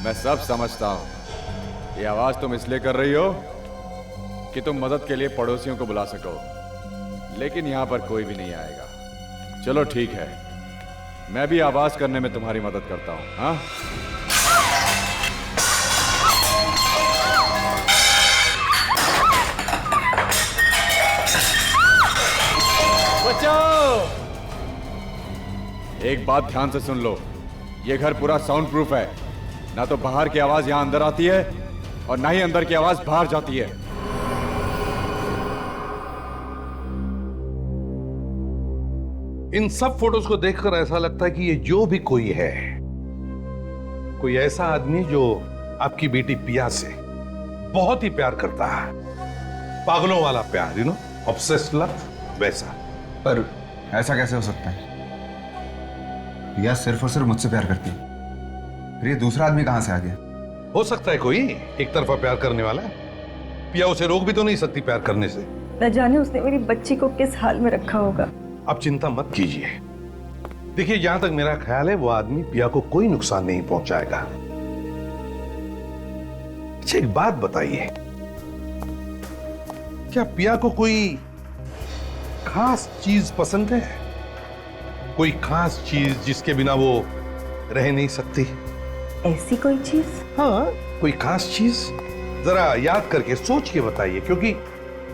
मैं सब समझता हूं। ये आवाज तुम इसलिए कर रही हो कि तुम मदद के लिए पड़ोसियों को बुला सको, लेकिन यहां पर कोई भी नहीं आएगा। चलो ठीक है, मैं भी आवाज करने में तुम्हारी मदद करता हूं। हाँ, बचाओ। एक बात ध्यान से सुन लो, ये घर पूरा साउंड प्रूफ है। ना तो बाहर की आवाज यहां अंदर आती है और ना ही अंदर की आवाज बाहर जाती है। इन सब फोटोज को देखकर ऐसा लगता है कि ये जो भी कोई है, कोई ऐसा आदमी जो आपकी बेटी पिया से बहुत ही प्यार करता है, पागलों वाला प्यार, यू नो, ऑब्सेस्ड लव, वैसा। पर ऐसा कैसे हो सकता है? पिया सिर्फ और सिर्फ मुझसे प्यार करती है, फिर ये दूसरा आदमी कहां से आ गया? हो सकता है कोई एक तरफा प्यार करने वाला। पिया उसे रोक भी तो नहीं सकती प्यार करने से। न जाने उसने मेरी बच्ची को किस हाल में रखा होगा। आप चिंता मत कीजिए। देखिए, जहां तक मेरा ख्याल है वो आदमी पिया को कोई नुकसान नहीं पहुंचाएगा। अच्छा एक बात बताइए, क्या पिया को कोई खास चीज पसंद है? कोई खास चीज जिसके बिना वो रह नहीं सकती? ऐसी कोई चीज? हाँ, कोई खास चीज जरा याद करके सोच के बताइए, क्योंकि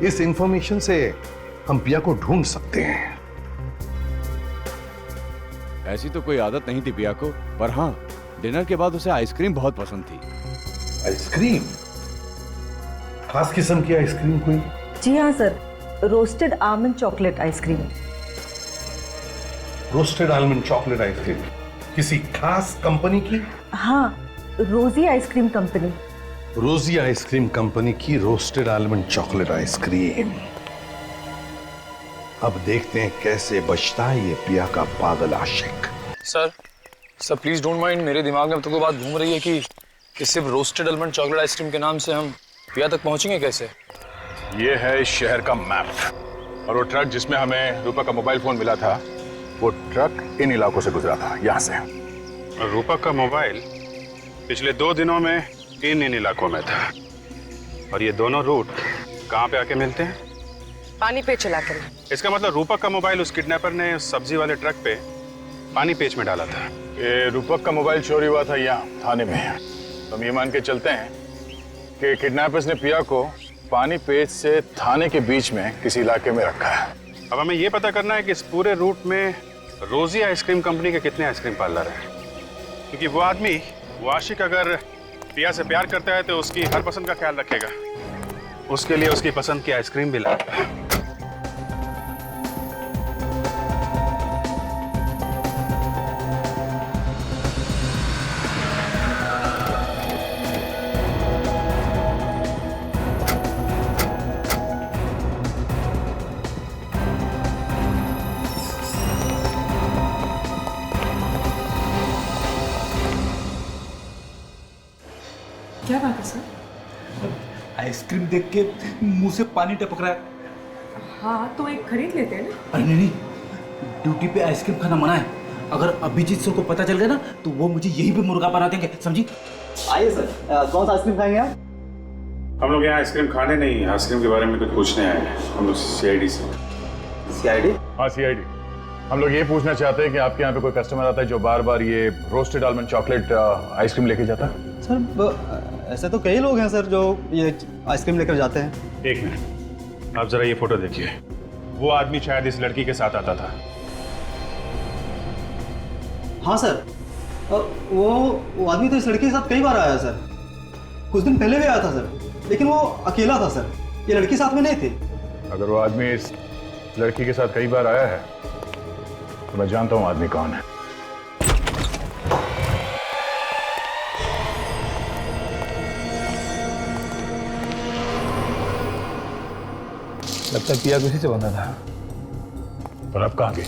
इस इंफॉर्मेशन से हम पिया को ढूंढ सकते हैं। ऐसी तो कोई आदत नहीं थी पिया को, पर हाँ, डिनर के बाद उसे आइसक्रीम बहुत पसंद थी। आइसक्रीम? खास किस्म की आइसक्रीम कोई? जी हाँ sir, roasted almond chocolate ice cream. Roasted almond chocolate ice cream किसी खास कंपनी की? हाँ, रोजी आइसक्रीम कंपनी। रोजी आइसक्रीम कंपनी की रोस्टेड आलमंड चॉकलेट आइसक्रीम। अब देखते हैं कैसे बचता है ये पिया का पागल आशिक। सर प्लीज डोंट माइंड, मेरे दिमाग में अब तक तो बात घूम रही है कि सिर्फ रोस्टेड आलमंड चॉकलेट आइसक्रीम के नाम से हम पिया तक पहुंचेंगे कैसे? ये है इस शहर का मैप और वो ट्रक जिसमें हमें रूपक का मोबाइल फोन मिला था, वो ट्रक इन इलाकों से गुजरा था, यहाँ से। और रूपक का मोबाइल पिछले 2 दिनों में इन इलाकों में था। और ये दोनों रूट कहाँ पे आके मिलते हैं? पानी पे चला कर। इसका मतलब रूपक का मोबाइल उस किडनैपर ने सब्जी वाले ट्रक पे पानी पेच में डाला था। ये रूपक का मोबाइल चोरी हुआ था यहाँ थाने में। हम ये मान के चलते हैं कि किडनैपर्स ने पिया को पानी पेच से थाने के बीच में किसी इलाके में रखा है। अब हमें ये पता करना है कि इस पूरे रूट में रोजी आइसक्रीम कंपनी के कितने आइसक्रीम पार्लर हैं, क्योंकि वो आदमी, वो आशिक अगर पिया से प्यार करता है तो उसकी हर पसंद का ख्याल रखेगा, उसके लिए उसकी पसंद की आइसक्रीम भी लाएगा। क्या बात है सर? आइसक्रीम देख के मुंह से पानी टपक रहा है। हाँ तो एक खरीद लेते हैं ना। अरे नहीं, ड्यूटी पे आइसक्रीम खाना मना है। अगर अभिजीत सर को पता चल गया ना तो वो मुझे यहीं पे मुर्गा बना देंगे, समझी? आइए सर, कौन सा आइसक्रीम खाएंगे आप? हम लोग यहाँ आइसक्रीम खाने नहीं, आइसक्रीम के बारे में कुछ पूछने आए हैं। हम लोग सीआईडी से। सीआईडी? हाँ सीआईडी। हम लोग ये पूछना चाहते हैं कि आपके यहाँ पे कोई कस्टमर आता है जो बार बार ये रोस्टेड आलमंड चॉकलेट आइसक्रीम लेके जाता है? सर ऐसे तो कई लोग हैं सर जो ये आइसक्रीम लेकर जाते हैं। एक मिनट, आप जरा ये फोटो देखिए। वो आदमी शायद इस लड़की के साथ आता था। हाँ सर, वो आदमी तो इस लड़की के साथ कई बार आया सर। कुछ दिन पहले भी आया था सर, लेकिन वो अकेला था सर, ये लड़की साथ में नहीं थी। अगर वो आदमी इस लड़की के साथ कई बार आया है तो मैं जानता हूँ आदमी कौन है। लगता है पिया किसी से बंधा था। और अब कहाँ गई?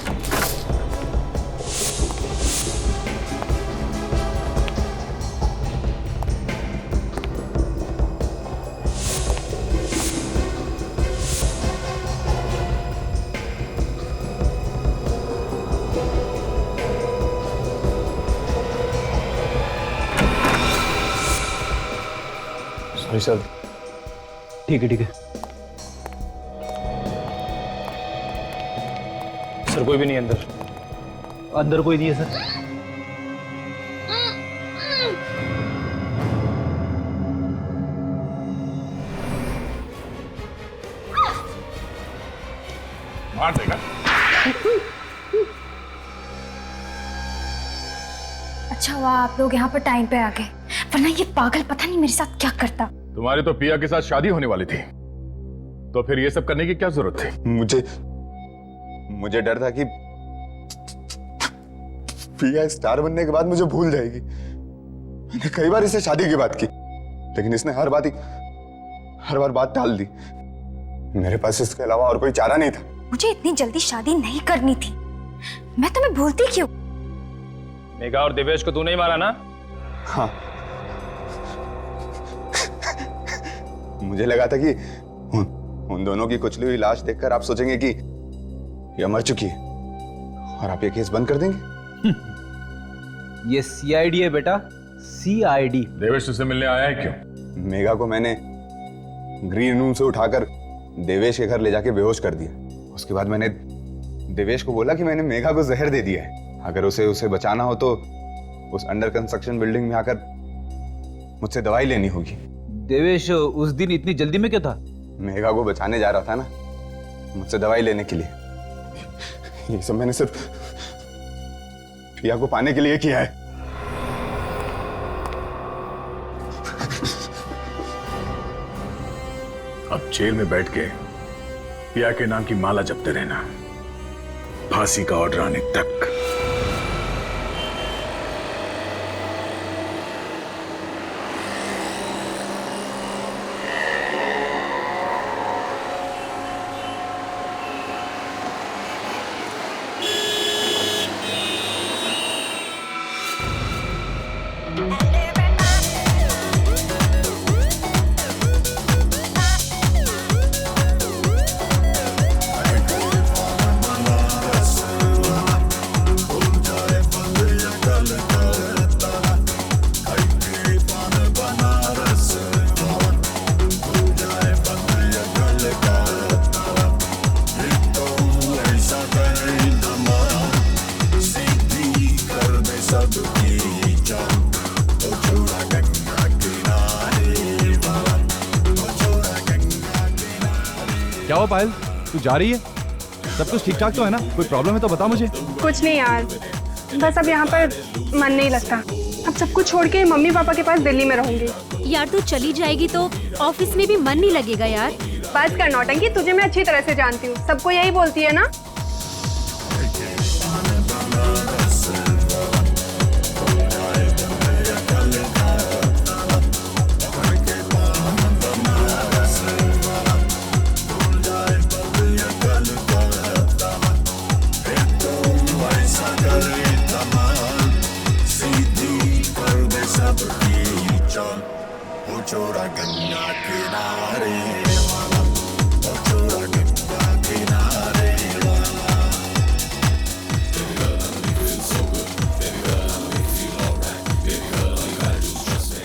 Sorry sir. ठीक है सर, कोई भी नहीं अंदर। अंदर कोई नहीं है सर। मार देगा। अच्छा हुआ आप लोग यहाँ पर टाइम पे आ गए, वरना ये पागल पता नहीं मेरे साथ क्या करता। तुम्हारी तो पिया के साथ शादी होने वाली थी, तो फिर ये सब करने की क्या जरूरत थी? मुझे डर था कि पिया स्टार बनने के बाद मुझे भूल जाएगी। मैंने कई बार इससे शादी की बात की, लेकिन इसने हर बार बात टाल दी। मेरे पास इसके अलावा और कोई चारा नहीं था। मुझे इतनी जल्दी शादी नहीं करनी थी। मैं तुम्हें भूलती क्यों? मेघा और देवेश को तू नहीं मारा ना? हाँ। मुझे लगा था कि उन दोनों की कुचली हुई लाश देखकर आप सोचेंगे कि यह मर चुकी है और आप ये केस बंद कर देंगे। ये सीआईडी है बेटा, सीआईडी। देवेश तुझसे मिलने आया है क्यों? मेघा को मैंने ग्रीन रूम से उठाकर देवेश के घर ले जाके बेहोश कर दिया। उसके बाद मैंने देवेश को बोला कि मैंने मेघा को जहर दे दिया है, अगर उसे बचाना हो तो उस अंडर कंस्ट्रक्शन बिल्डिंग में आकर मुझसे दवाई लेनी होगी। देवेश उस दिन इतनी जल्दी में क्या था? मेघा को बचाने जा रहा था ना, मुझसे दवाई लेने के लिए। ये सब मैंने सिर्फ पिया को पाने के लिए किया है। अब जेल में बैठ के पिया के नाम की माला जपते रहना, फांसी का ऑर्डर आने तक। क्या हुआ पायल, तू जा रही है? सब कुछ ठीक ठाक तो है ना? कोई प्रॉब्लम है तो बता मुझे। कुछ नहीं यार, बस अब यहाँ पर मन नहीं लगता। अब सब कुछ छोड़ के मम्मी पापा के पास दिल्ली में रहूंगी। यार तू चली जाएगी तो ऑफिस में भी मन नहीं लगेगा यार। बस कर नौटंकी, तुझे मैं अच्छी तरह से जानती हूँ, सबको यही बोलती है ना।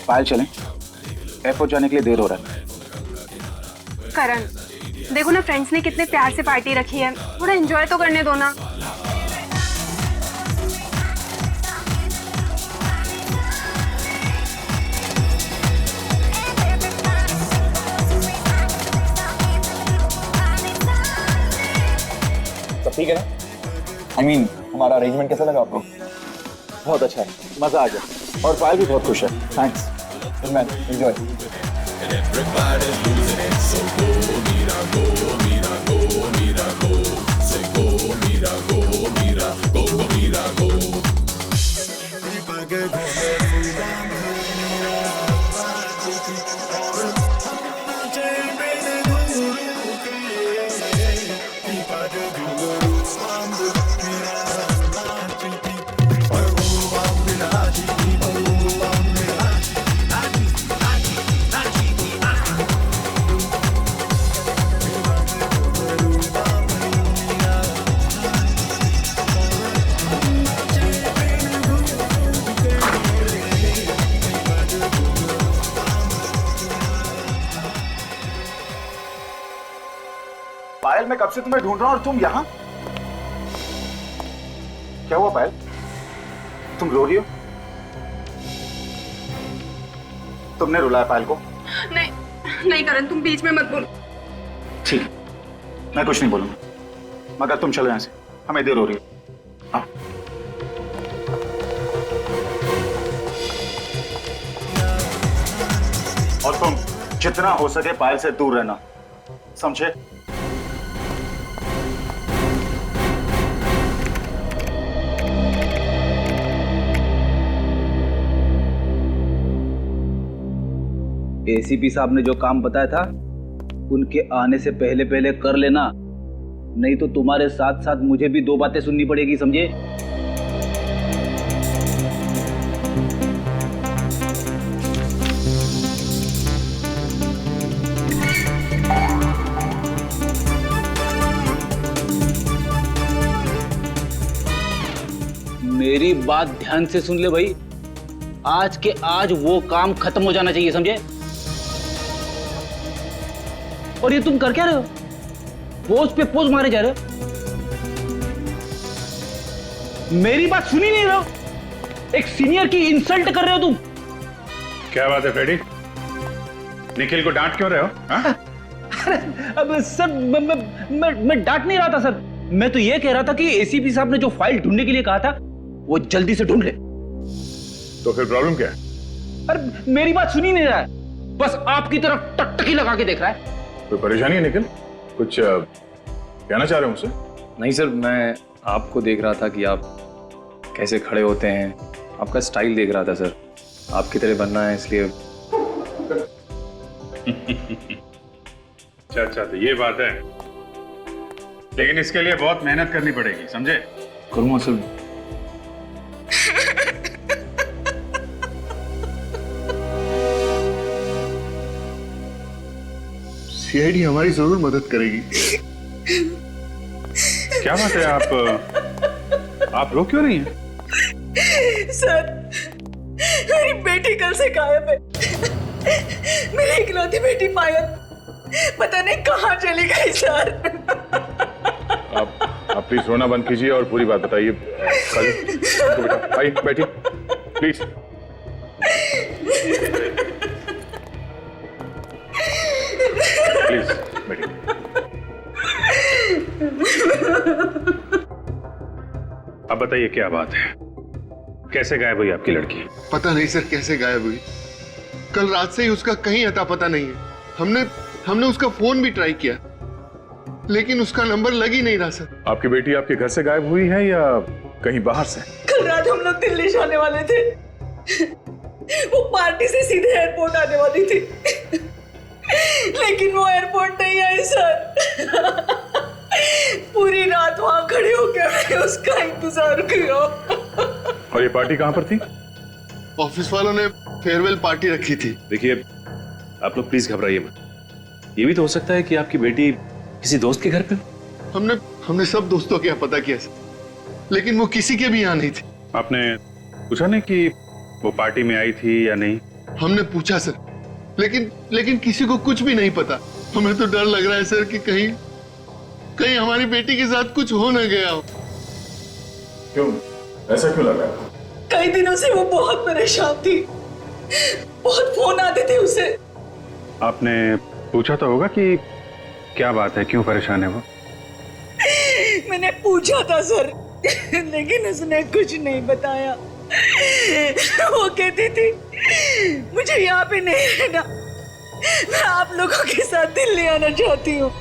पायल चलें, एयरपोर्ट जाने के लिए देर हो रहा है। करण, देखो ना फ्रेंड्स ने कितने प्यार से पार्टी रखी है, थोड़ा एंजॉय तो करने दो ना। सब ठीक है ना? I mean, हमारा अरेंजमेंट कैसा लगा आपको? बहुत अच्छा है, मजा आ गया और पायल भी बहुत खुश है। Thanks man, enjoy. पायल, मैं कब से तुम्हें ढूंढ रहा हूं और तुम यहां? क्या हुआ पायल? तुम रो रही हो? तुमने रुलाया पायल को? नहीं नहीं करण, तुम बीच में मत बोलो। ठीक, मैं कुछ नहीं बोलूंगा, मगर तुम चलो यहां से, हमें देर हो रही है। आओ। और तुम जितना हो सके पायल से दूर रहना, समझे? एसीपी साहब ने जो काम बताया था उनके आने से पहले पहले कर लेना, नहीं तो तुम्हारे साथ साथ मुझे भी दो बातें सुननी पड़ेगी, समझे? मेरी बात ध्यान से सुन ले भाई, आज के आज वो काम खत्म हो जाना चाहिए, समझे? और ये तुम कर क्या रहे हो? पोज पे पोज मारे जा रहे हो, मेरी बात सुनी नहीं रहे हो, एक सीनियर की इंसल्ट कर रहे हो तुम। क्या बात है फ्रेडी, निखिल को डांट क्यों रहे हो? अब सर मैं डांट नहीं रहा था सर, मैं तो ये कह रहा था कि एसीपी साहब ने जो फाइल ढूंढने के लिए कहा था वो जल्दी से ढूंढ ले। तो फिर प्रॉब्लम क्या है? अरे मेरी बात सुनी नहीं रहा है, बस आपकी तरफ टकटकी लगा के देख रहा है। कोई परेशानी है निखिल? कुछ कहना चाह रहे हो मुझसे? नहीं सर, मैं आपको देख रहा था कि आप कैसे खड़े होते हैं, आपका स्टाइल देख रहा था सर। आपकी तरह बनना है इसलिए। अच्छा, तो ये बात है, लेकिन इसके लिए बहुत मेहनत करनी पड़ेगी, समझे? करूँगा सर। सीआईडी हमारी जरूर मदद करेगी। क्या बात है, आप रो क्यों रही हैं? सर, मेरी बेटी कल से गायब है। मेरी इकलौती बेटी पायल पता नहीं कहाँ चली गई सर। आप प्लीज रोना बंद कीजिए और पूरी बात बताइए। तो बेटा आइए, बैठिए प्लीज। प्लीज बैठिए। अब बताइए क्या बात है, कैसे गायब हुई आपकी लड़की? पता नहीं सर कैसे गायब हुई। कल रात से ही उसका कहीं अता पता नहीं है। हमने उसका फोन भी ट्राई किया, लेकिन उसका नंबर लग ही नहीं रहा सर। आपकी बेटी आपके घर से गायब हुई है या कहीं बाहर से? कल रात हम लोग दिल्ली जाने वाले थे। वो पार्टी से सीधे एयरपोर्ट आने वाली थी, लेकिन वो एयरपोर्ट नहीं आई सर। पूरी रात वहां खड़े होकर उसका इंतजार किया। और ये पार्टी कहाँ पर थी? ऑफिस वालों ने फेयरवेल पार्टी रखी थी। देखिए, आप लोग प्लीज घबराइए मत। ये भी तो हो सकता है कि आपकी बेटी किसी दोस्त के घर पे हो। हमने सब दोस्तों के यहाँ पता किया सर, लेकिन वो किसी के भी यहाँ नहीं थी। आपने पूछा नहीं कि वो पार्टी में आई थी या नहीं? हमने पूछा सर, लेकिन किसी को कुछ भी नहीं पता। हमें तो डर लग रहा है सर कि कहीं हमारी बेटी के साथ कुछ हो ना गया हो। क्यों, ऐसा क्यों लग रहा है? कई दिनों से वो बहुत परेशान थी, बहुत फोन आते थे उसे। आपने पूछा तो होगा कि क्या बात है, क्यों परेशान है वो? मैंने पूछा था सर, लेकिन उसने कुछ नहीं बताया। वो कहती थी मुझे यहाँ पे नहीं रहना, मैं आप लोगों के साथ दिल्ली आना चाहती हूँ।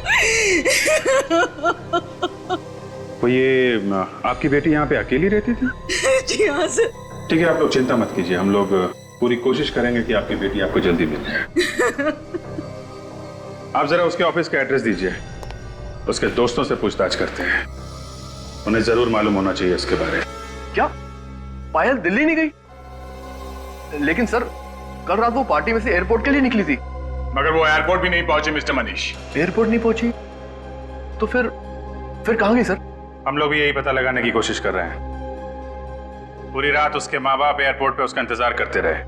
तो ये आपकी बेटी यहाँ पे अकेली रहती थी? जी हाँ सर। ठीक है, आप लोग चिंता मत कीजिए, हम लोग पूरी कोशिश करेंगे कि आपकी बेटी आपको जल्दी मिल जाए। आप जरा उसके ऑफिस का एड्रेस दीजिए, उसके दोस्तों से पूछताछ करते हैं, उन्हें जरूर मालूम होना चाहिए इसके बारे में। क्या पायल दिल्ली नहीं गई? लेकिन सर, कल रात वो पार्टी में से एयरपोर्ट के लिए निकली थी। मगर वो एयरपोर्ट भी नहीं पहुंची मिस्टर मनीष। एयरपोर्ट नहीं पहुंची? तो फिर कहां गई सर? हम लोग भी यही पता लगाने की कोशिश कर रहे हैं। पूरी रात उसके माँ बाप एयरपोर्ट पे उसका इंतजार करते रहे,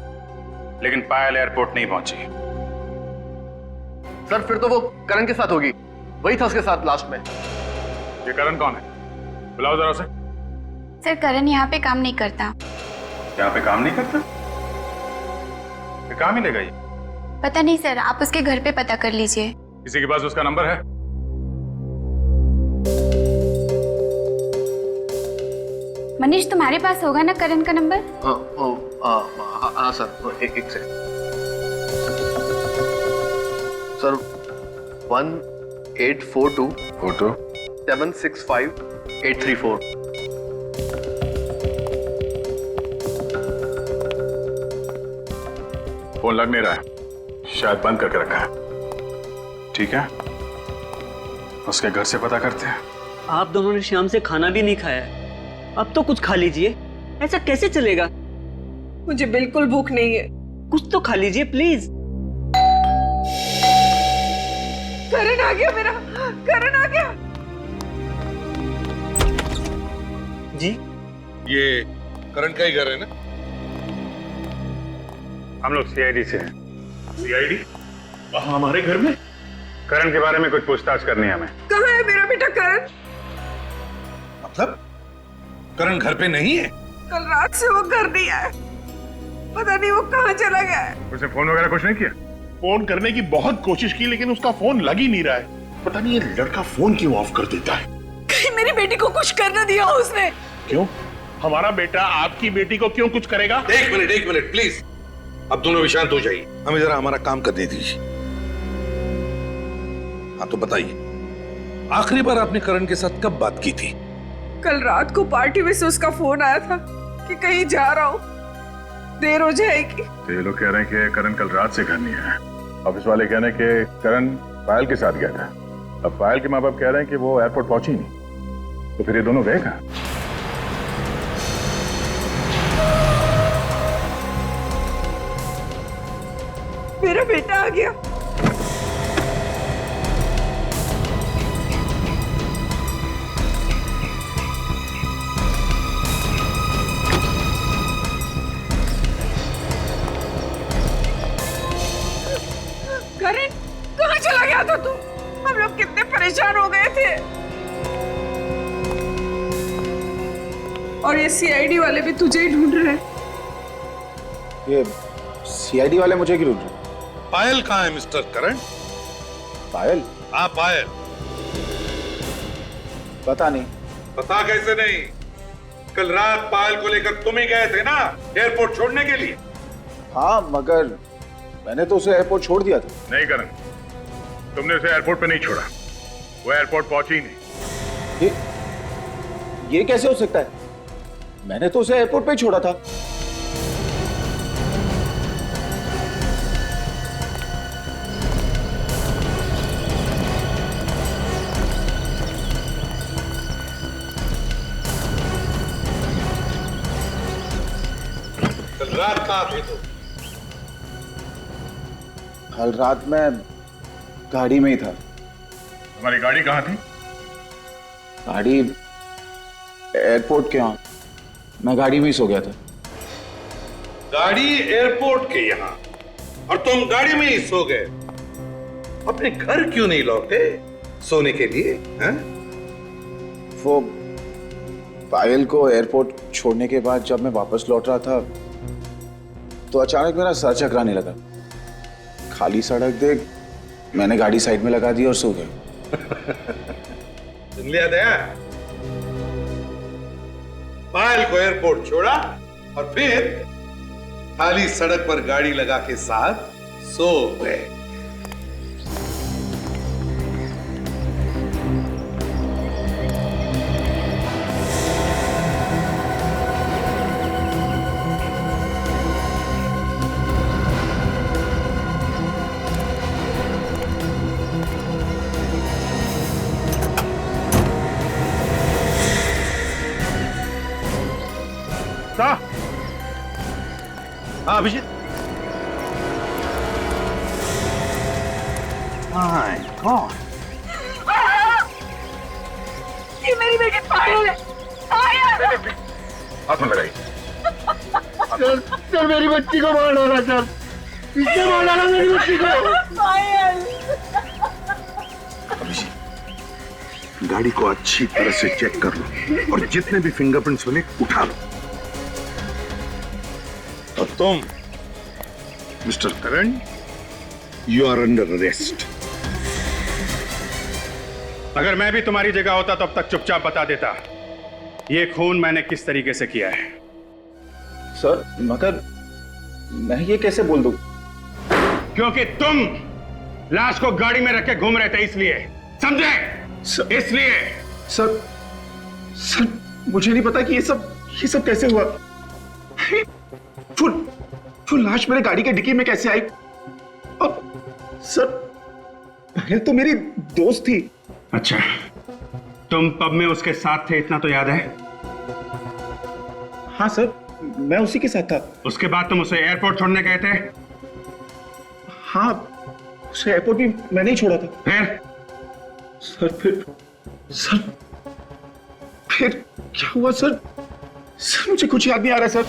लेकिन पायल एयरपोर्ट नहीं पहुंची। सर फिर तो वो करण के साथ होगी, वही था उसके साथ लास्ट में। ये करण कौन है? बुलाओ जरा उसे। सर, करण यहाँ पे काम नहीं करता। यहाँ पे काम नहीं करता? कहाँ मिलेगा ये? पता नहीं सर, आप उसके घर पे पता कर लीजिए। किसी के पास उसका नंबर है? मनीष, तुम्हारे पास होगा ना करण का नंबर? हाँ सर, एक से सर 1842 765 834। फोन लग नहीं रहा है, शायद बंद करके रखा है। ठीक है, उसके घर से पता करते हैं। आप दोनों ने शाम से खाना भी नहीं खाया, अब तो कुछ खा लीजिए। ऐसा कैसे चलेगा? मुझे बिल्कुल भूख नहीं है। कुछ तो खा लीजिए प्लीज। करण आ गया मेरा, करण आ गया। जी, ये करण का ही घर है ना? हम लोग सीआईडी से हैं। सीआईडी? हमारे घर में? करण के बारे में कुछ पूछताछ करनी है हमें। कहाँ है मेरा बेटा करण? मतलब करण घर पे नहीं है? कल रात से वो घर नहीं आया, पता नहीं वो कहाँ चला गया है। उसने फोन वगैरह कुछ नहीं किया? फोन करने की बहुत कोशिश की, लेकिन उसका फोन लग ही नहीं रहा है। पता नहीं ये लड़का फोन क्यों ऑफ कर देता है। कहीं मेरी बेटी को कुछ कर ना दिया उसने। क्यों? हमारा बेटा आपकी बेटी को क्यों कुछ करेगा? एक मिनट प्लीज, अब दोनों भी शांत हो जाइए, हमें जरा हमारा काम करने दीजिए। हाँ तो बताइए, आखिरी बार आपने करण के साथ कब बात की थी? कल रात को पार्टी में से उसका फोन आया था कि कहीं जा रहा हूँ, देर हो जाएगी। तो ये लोग कह रहे हैं कि करण कल रात से घर नहीं आया। ऑफिस वाले कह रहे हैं कि करण पायल के साथ गया था। अब पायल के माँ बाप कह रहे हैं कि वो एयरपोर्ट पहुंची नहीं, तो फिर ये दोनों गए कहाँ? मेरा बेटा आ गया। करण, कहाँ चला गया था तू? हम लोग कितने परेशान हो गए थे। और ये सीआईडी वाले भी तुझे ही ढूंढ रहे हैं। ये सीआईडी वाले मुझे क्यों ढूंढ रहे? पायल कहाँ है मिस्टर करण? पायल? हाँ पायल। पता नहीं। पता कैसे नहीं? कल रात पायल को लेकर तुम ही गए थे ना एयरपोर्ट छोड़ने के लिए? हाँ, मगर मैंने तो उसे एयरपोर्ट छोड़ दिया था। नहीं करण, तुमने उसे एयरपोर्ट पे नहीं छोड़ा, वो एयरपोर्ट पहुंची ही नहीं। ये कैसे हो सकता है? मैंने तो उसे एयरपोर्ट पे ही छोड़ा था। कल रात कहाँ थे तुम? कल रात मैं गाड़ी में ही था। तुम्हारी गाड़ी कहाँ थी? गाड़ी एयरपोर्ट के यहाँ, मैं गाड़ी में ही सो गया था। गाड़ी एयरपोर्ट के यहाँ और तुम गाड़ी में ही सो गए? अपने घर क्यों नहीं लौटे सोने के लिए? हैं? वो पायल को एयरपोर्ट छोड़ने के बाद जब मैं वापस लौट रहा था तो अचानक मेरा सर चकराने लगा। खाली सड़क देख मैंने गाड़ी साइड में लगा दी और सो गया। सुन लिया दया? पायल को एयरपोर्ट छोड़ा और फिर खाली सड़क पर गाड़ी लगा के साथ सो गए। हाँ अभिजीत। माय गॉड, ये मेरी बेटी पायल है। पायल! हाथ में लगाई। चल मेरी बच्ची को मार डाला, चल इसने मार डाला मेरी बच्ची को। पायल! अभिजीत, गाड़ी को अच्छी तरह से चेक कर लो और जितने भी फिंगरप्रिंट्स मिले उठा लो। और तुम mister Karan, you are under arrest. अगर मैं भी तुम्हारी जगह होता तो अब तक चुपचाप बता देता ये खून मैंने किस तरीके से किया है। सर मगर मैं ये कैसे बोल दूं? क्योंकि तुम लाश को गाड़ी में रख के घूम रहे थे, इसलिए। समझे? इसलिए। सर मुझे नहीं पता कि ये सब कैसे हुआ। वो लाश मेरे गाड़ी के डिक्की में कैसे आई? अब सर पायल तो मेरी दोस्त थी। अच्छा, तुम पब में उसके साथ थे, इतना तो याद है? हाँ सर, मैं उसी के साथ था। उसके बाद तुम उसे एयरपोर्ट छोड़ने गए थे? हाँ, उसे एयरपोर्ट भी मैंने ही छोड़ा था। फिर? फिर क्या हुआ सर? सर मुझे कुछ याद नहीं आ रहा सर।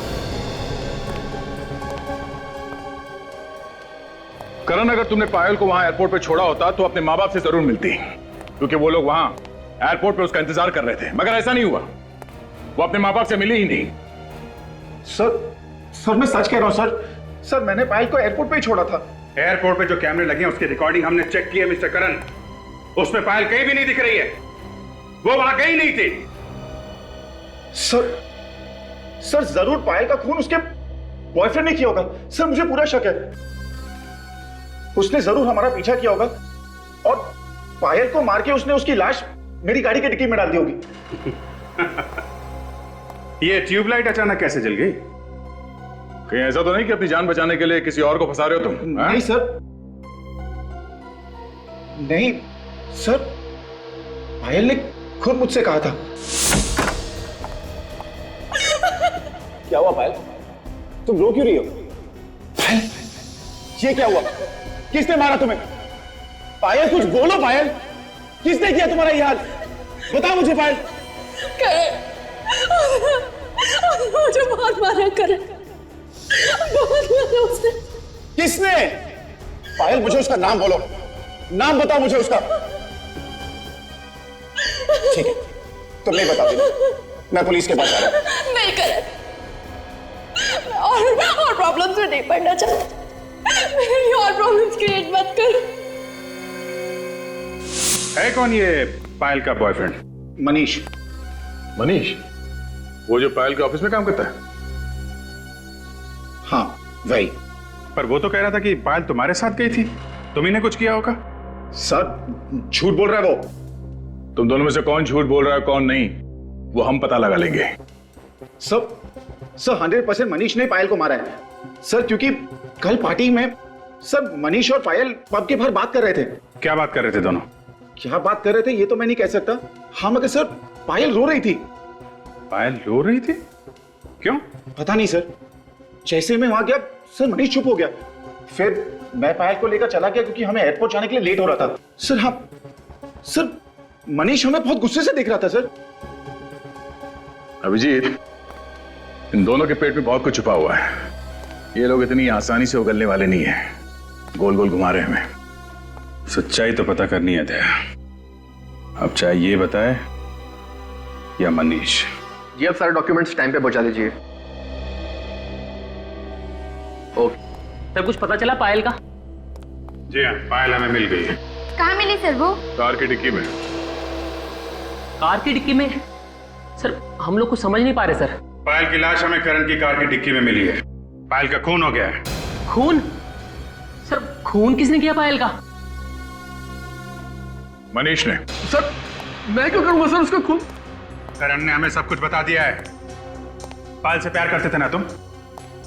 करण, अगर तुमने पायल को वहां एयरपोर्ट पे छोड़ा होता तो अपने माँ बाप से जरूर मिलती, क्योंकि वो लोग वहां एयरपोर्ट पे उसका इंतजार कर रहे थे। मगर ऐसा नहीं हुआ, वो अपने माँ बाप से मिली ही नहीं। सर मैं सच कह रहा हूं सर मैंने पायल को एयरपोर्ट पे ही छोड़ा था। एयरपोर्ट पे जो कैमरे लगे हैं उसकी रिकॉर्डिंग हमने चेक की है मिस्टर करण। उसमें पायल कहीं भी नहीं दिख रही है, वो वहां गई नहीं थी। सर जरूर पायल का खून उसके बॉयफ्रेंड ने किया होगा। सर मुझे पूरा शक है, उसने जरूर हमारा पीछा किया होगा पायल को मार के उसने उसकी लाश मेरी गाड़ी की डिक्की में डाल दी होगी। ये ट्यूबलाइट अचानक कैसे जल गई? कहीं ऐसा तो नहीं कि अपनी जान बचाने के लिए किसी और को फंसा रहे हो तुम? नहीं सर, नहीं सर, पायल ने खुद मुझसे कहा था। क्या हुआ पायल? तुम रो क्यों रही हो? पायल, ये क्या हुआ? किसने मारा तुम्हें? पायल कुछ बोलो पायल, किसने किया तुम्हारा ये हाल? बताओ मुझे पायल। मुझे बहुत मारा करे, बहुत मारा उसने। किसने? पायल मुझे उसका नाम बोलो, नाम बताओ मुझे उसका। ठीक है, तुम नहीं बताओ, मैं पुलिस के पास जा रहा हूं। नहीं करे, और प्रॉब्लम्स में नहीं पड़ना चाहता। मेरे लिए और प्रॉब्लम्स क्रिएट मत कर। है कौन ये पायल का बॉयफ्रेंड? मनीष। मनीष? वो जो पायल के ऑफिस में काम करता है? हाँ वही। पर वो तो कह रहा था कि पायल तुम्हारे साथ गई थी, तुम्ही ने कुछ किया होगा। सर झूठ बोल रहा है वो। तुम दोनों में से कौन झूठ बोल रहा है कौन नहीं, वो हम पता लगा लेंगे। सर 100% मनीष ने पायल को मारा है सर, क्योंकि कल पार्टी में सर मनीष और पायल पब के बाहर बात कर रहे थे। क्या बात कर रहे थे दोनों? क्या बात कर रहे थे ये तो मैं नहीं कह सकता। हाँ मगर सर पायल रो रही थी। पायल रो रही थी? क्यों? पता नहीं सर, जैसे मैं वहां गया सर मनीष चुप हो गया। फिर मैं पायल को लेकर चला गया क्योंकि हमें एयरपोर्ट जाने के लिए लेट हो रहा था। सर हाँ सर, मनीष हमें बहुत गुस्से से देख रहा था सर। अभिजीत, इन दोनों के पेट में बहुत कुछ छुपा हुआ है। ये लोग इतनी आसानी से उगलने वाले नहीं है, गोल गोल घुमा रहे हमें। सच्चाई तो पता करनी है दया। अब चाहे ये बताए या मनीष। जी आप सारे डॉक्यूमेंट्स टाइम पे पहुंचा दीजिए। ओके सर, कुछ पता चला पायल का? जी हाँ, पायल हमें मिल गई है। कहाँ मिली सर वो? कार की डिक्की में। कार की डिक्की में? सर हम लोग कुछ समझ नहीं पा रहे सर। पायल की लाश हमें करण की कार की डिक्की में मिली है। पायल का खून हो गया है। खून? सर खून किसने किया पायल का? मनीष ने। सर मैं क्यों करूंगा सर उसका खून? करण ने हमें सब कुछ बता दिया है। पायल से प्यार करते थे ना तुम,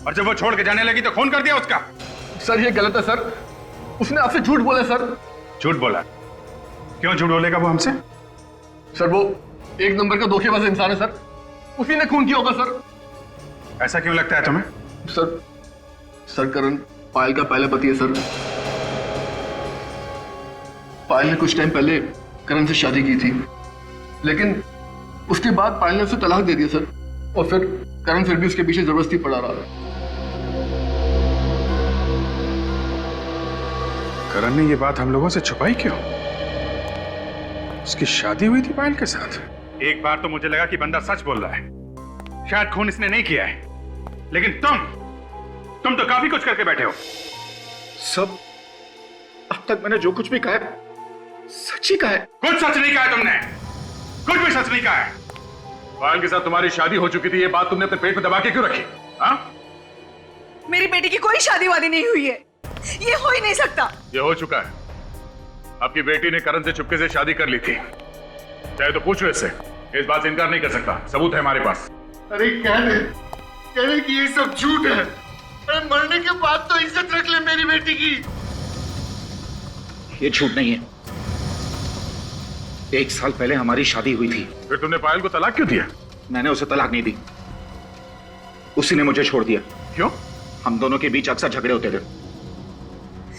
और जब वो छोड़ के जाने लगी तो खून कर दिया उसका। सर ये गलत है सर, उसने आपसे झूठ बोला सर। झूठ बोला? क्यों झूठ बोलेगा वो हमसे? सर वो एक नंबर का धोखेबाज इंसान है सर, उसी ने खून किया होगा सर। ऐसा क्यों लगता है तुम्हें? सर करण पायल का पहला पति है सर। पायल ने कुछ टाइम पहले करण से शादी की थी, लेकिन उसके बाद पायल ने उसे तलाक दे दिया सर, और फिर करण फिर भी उसके पीछे जबरदस्ती पड़ा रहा। करण ने ये बात हम लोगों से छुपाई क्यों? उसकी शादी हुई थी पायल के साथ। एक बार तो मुझे लगा कि बंदा सच बोल रहा है, शायद खून इसने नहीं किया है, लेकिन तुम तो काफी कुछ करके बैठे हो। सब अब तक मैंने जो कुछ भी कहा है सच ही कहा है। कुछ सच नहीं कहा है तुमने, कुछ भी सच नहीं कहा है। पायल के साथ तुम्हारी शादी हो चुकी थी, ये बात तुमने अपने पेट में दबा के क्यों रखी? हाँ? मेरी बेटी की कोई शादी वादी नहीं हुई है, ये हो ही नहीं सकता। ये हो चुका है। आपकी बेटी ने करण से चुपके से शादी कर ली थी, चाहे तो पूछ लो इससे, इस बात से इनकार नहीं कर सकता, सबूत है हमारे पास। अरे कहने कि ये सब झूठ है। अरे मरने के बाद तो इज्जत रख ले मेरी बेटी की। ये झूठ नहीं है। 1 साल पहले हमारी शादी हुई थी। फिर तुमने पायल को तलाक क्यों दिया? मैंने उसे तलाक नहीं दी, उसी ने मुझे छोड़ दिया। क्यों? हम दोनों के बीच अक्सर झगड़े होते थे,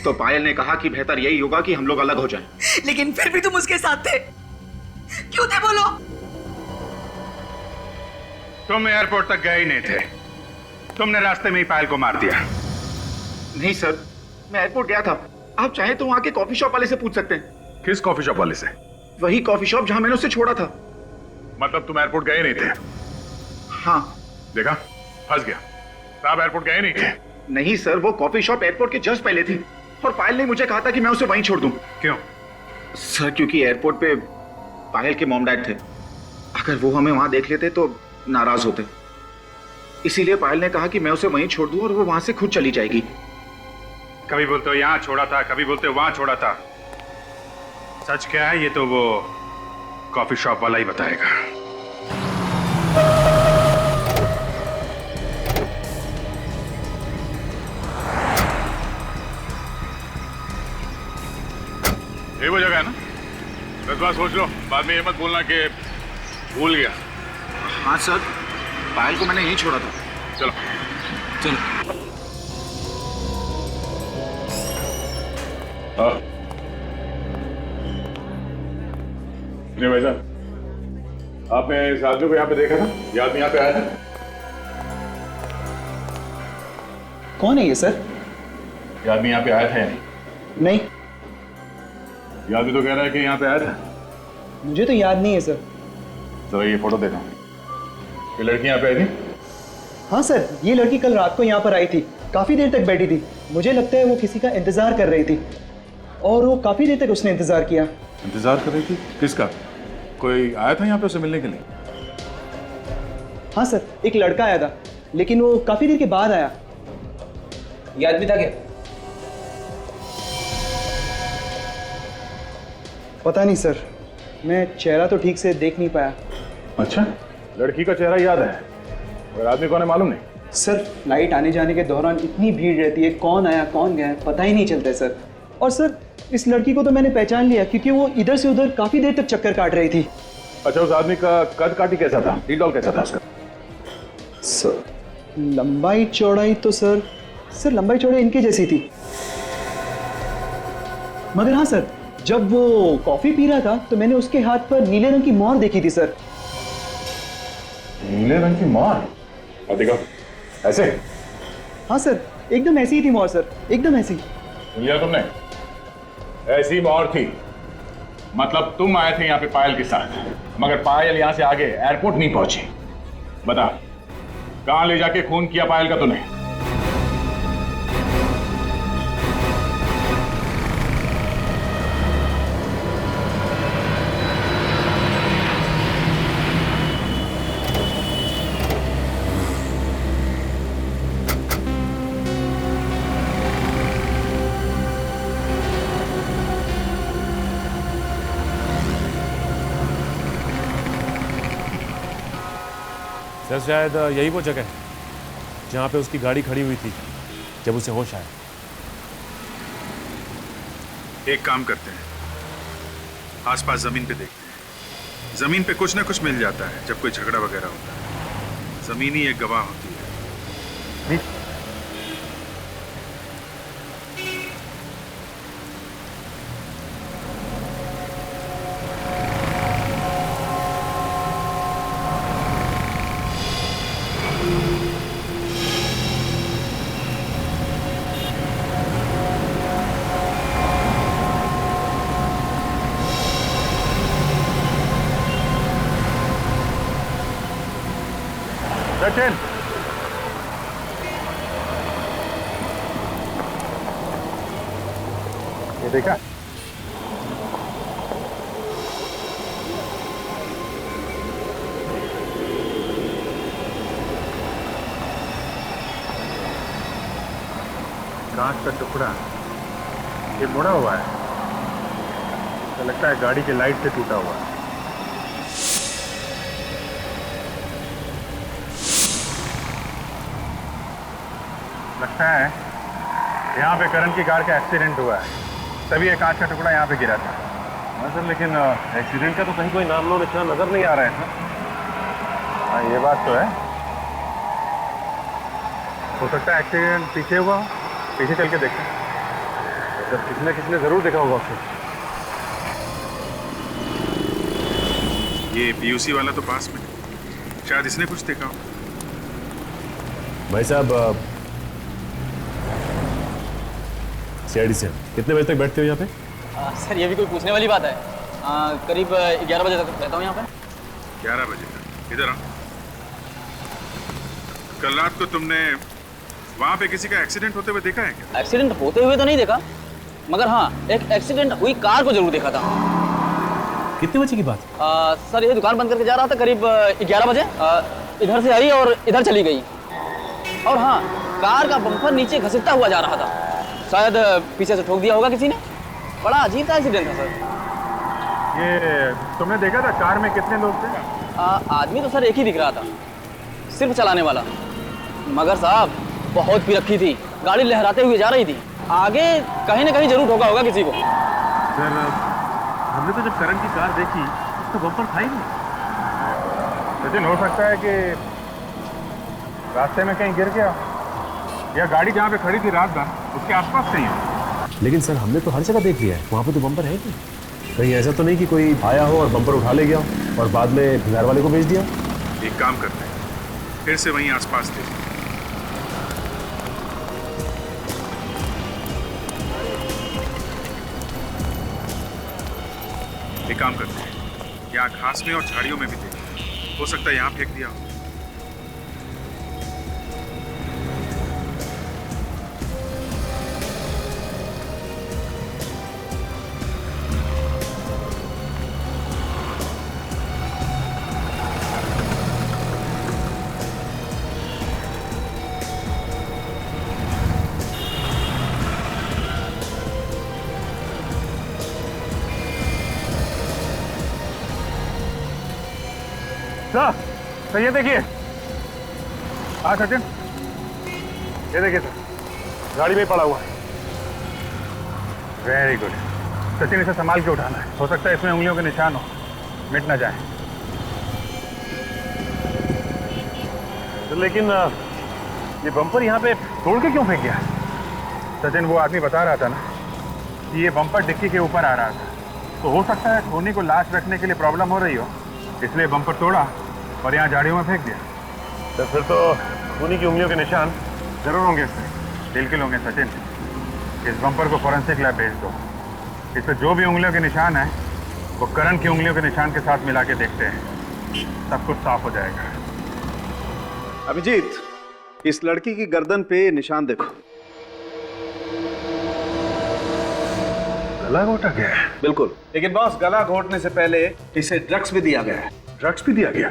तो पायल ने कहा कि बेहतर यही होगा कि हम लोग अलग हो जाएं। लेकिन फिर भी तुम उसके साथ थे, क्यों थे बोलो? तुम एयरपोर्ट तक गए ही नहीं थे, तुमने रास्ते में ही पायल को मार दिया। नहीं सर, मैं एयरपोर्ट गया था। आप चाहें तो वहां के कॉफी शॉप वाले से पूछ सकते हैं। किस कॉफी शॉप वाले से? वही कॉफी शॉप जहां मैंने उसे छोड़ा था। मतलब तुम एयरपोर्ट गए नहीं थे? हाँ। देखा, फंस गया। साहब एयरपोर्ट गए नहीं थे? नहीं सर, वो कॉफी शॉप एयरपोर्ट के जस्ट पहले थी, और पायल ने मुझे कहा था कि मैं उसे वहीं छोड़ दूं। क्यों? सर क्योंकि एयरपोर्ट पे पायल के मॉम डैड थे, अगर वो हमें वहां देख लेते तो नाराज होते, इसीलिए पायल ने कहा कि मैं उसे वहीं छोड़ दूं और वो वहां से खुद चली जाएगी। कभी बोलते हो यहां छोड़ा था, कभी बोलते हो वहां छोड़ा था। सच क्या है ये तो वो कॉफी शॉप वाला ही बताएगा। ये वो जगह है ना? 10 बार सोच लो, बाद में ये मत बोलना कि भूल गया। हाँ सर, पायल को मैंने यहीं छोड़ा था। चलो चलो। नहीं भाई साहब, आपने इस आदमी को यहाँ पे देखा था? ये आदमी यहाँ पे आया था? कौन है ये सर? ये आदमी यहाँ पे आया था या नहीं? नहीं, ये आदमी तो कह रहा है कि यहाँ पे आया था। मुझे तो याद नहीं है सर। तो ये फोटो देखा, ये लड़की यहाँ पे आई थी? हाँ सर, ये लड़की कल रात को यहाँ पर आई थी, काफी देर तक बैठी थी। मुझे लगता है वो किसी का इंतजार कर रही थी और वो काफी देर तक उसने इंतजार किया। इंतजार कर रही थी? किसका? कोई आया था यहाँ पे उसे मिलने के लिए? हाँ सर, एक लड़का आया था, लेकिन वो काफी देर के बाद आया। ये आदमी था क्या? पता नहीं सर, मैं चेहरा तो ठीक से देख नहीं पाया। अच्छा, लड़की का चेहरा याद है और आदमी कौन है मालूम नहीं? सर, फ्लाइट आने जाने के दौरान इतनी भीड़ रहती है, कौन आया कौन गया पता ही नहीं चलता है सर। और सर, इस लड़की को तो मैंने पहचान लिया क्योंकि वो इधर से उधर काफी देर तक चक्कर काट रही थी। अच्छा, उस आदमी का कद काठी कैसा था? हील डॉल कैसा था उसका? सर, लंबाई चौड़ाई तो सर लंबाई चौड़ाई इनके जैसी थी। मगर हाँ सर, जब वो कॉफी पी रहा था तो मैंने उसके हाथ पर नीले रंग की मोहर देखी थी सर। नीले रंग की मोहर? और देखो, ऐसे? हाँ सर, एकदम ऐसी ही थी मोहर सर, एकदम ऐसी। लिया तुमने? ऐसी मोहर थी, मतलब तुम आए थे यहाँ पे पायल के साथ, मगर पायल यहाँ से आगे एयरपोर्ट नहीं पहुंची। बता, कहाँ ले जाके खून किया पायल का तूने? सर, शायद यही वो जगह है जहाँ पे उसकी गाड़ी खड़ी हुई थी जब उसे होश आया। एक काम करते हैं, आसपास जमीन पे देखते हैं। जमीन पे कुछ ना कुछ मिल जाता है जब कोई झगड़ा वगैरह होता है। जमीन ही एक गवाह होती है। सचिन, ये देखा? कांच का टुकड़ा ये मुड़ा हुआ है, तो लगता है गाड़ी की लाइट से टूटा हुआ है। लगता है यहाँ पे करण की कार का एक्सीडेंट हुआ है, तभी ये कांच का टुकड़ा यहाँ पे गिरा था। हाँ सर, लेकिन एक्सीडेंट का तो कहीं कोई नाम लो निशान नजर नहीं आ रहा है सर। हाँ, ये बात तो है। हो सकता है एक्सीडेंट पीछे हुआ, पीछे चल के देखते हैं। सर, किसने जरूर देखा होगा उसे। ये पीयूसी वाला तो पास में, शायद इसने कुछ देखा हो। भाई साहब, सीआईडी से कितने बजे तक बैठते हो यहाँ पे? सर, ये भी कोई पूछने वाली बात है? करीब 11 बजे तक रहता हूँ यहाँ पे। 11 बजे तक? इधर आओ। कल रात को तुमने वहाँ पे किसी का एक्सीडेंट होते हुए देखा है क्या? एक्सीडेंट होते हुए तो नहीं देखा, मगर हाँ, एक एक्सीडेंट हुई कार को जरूर देखा था। कितने बजे की बात? सर, ये दुकान बंद करके जा रहा था करीब 11 बजे। इधर से आई और इधर चली गई। और हाँ, कार का बम्पर नीचे घसीटता हुआ जा रहा था। शायद पीछे से ठोक दिया होगा किसी ने। बड़ा अजीब सा एक्सीडेंट था सर। ये तुमने देखा था कार में कितने लोग थे? आदमी तो सर एक ही दिख रहा था, सिर्फ चलाने वाला। मगर साहब बहुत पी रखी थी, गाड़ी लहराते हुए जा रही थी। आगे कहीं ना कहीं जरूर ठोका होगा किसी को। सर हमने तो जब करण की कार देखी तो बम्पर था ही नहीं। सचिन, हो सकता है कि रास्ते में कहीं गिर गया या गाड़ी जहाँ पे खड़ी थी रात भर उसके आसपास कहीं हो। लेकिन सर हमने तो हर जगह देख लिया है, वहाँ पे तो बम्पर है नहीं। कहीं ऐसा तो नहीं कि कोई आया हो और बम्पर उठा ले गया और बाद में भंगार वाले को भेज दिया? एक काम करते हैं, फिर से वहीं आसपास थे। एक काम करते हैं, यहाँ घास में और झाड़ियों में भी थे, हो सकता है यहाँ फेंक दिया हो। सर ये देखिए। हाँ सचिन, ये देखिए सर, गाड़ी में पड़ा हुआ है। वेरी गुड सचिन, इसे संभाल के उठाना है। हो सकता है इसमें उंगलियों के निशान हो, मिट ना जाए। तो लेकिन ये बम्पर यहाँ पे तोड़ के क्यों फेंक गया? सचिन, वो आदमी बता रहा था ना कि ये बम्पर डिक्की के ऊपर आ रहा था, तो हो सकता है खूनी को लाश रखने के लिए प्रॉब्लम हो रही हो, इसलिए बम्पर तोड़ा और यहाँ झाड़ियों में फेंक दिया। तो फिर तो खूनी की उंगलियों के निशान जरूर होंगे इसमें। बिल्कुल होंगे सचिन। इस बम्पर को फॉरेंसिक लैब भेज दो। इस पर जो भी उंगलियों के निशान है वो करण की उंगलियों के निशान के साथ मिला के देखते हैं, सब कुछ साफ हो जाएगा। अभिजीत, इस लड़की की गर्दन पे निशान देखो। गला घोटा गया है? बिल्कुल, लेकिन बॉस गला घोटने से पहले इसे ड्रग्स भी दिया गया है। ड्रग्स भी दिया गया?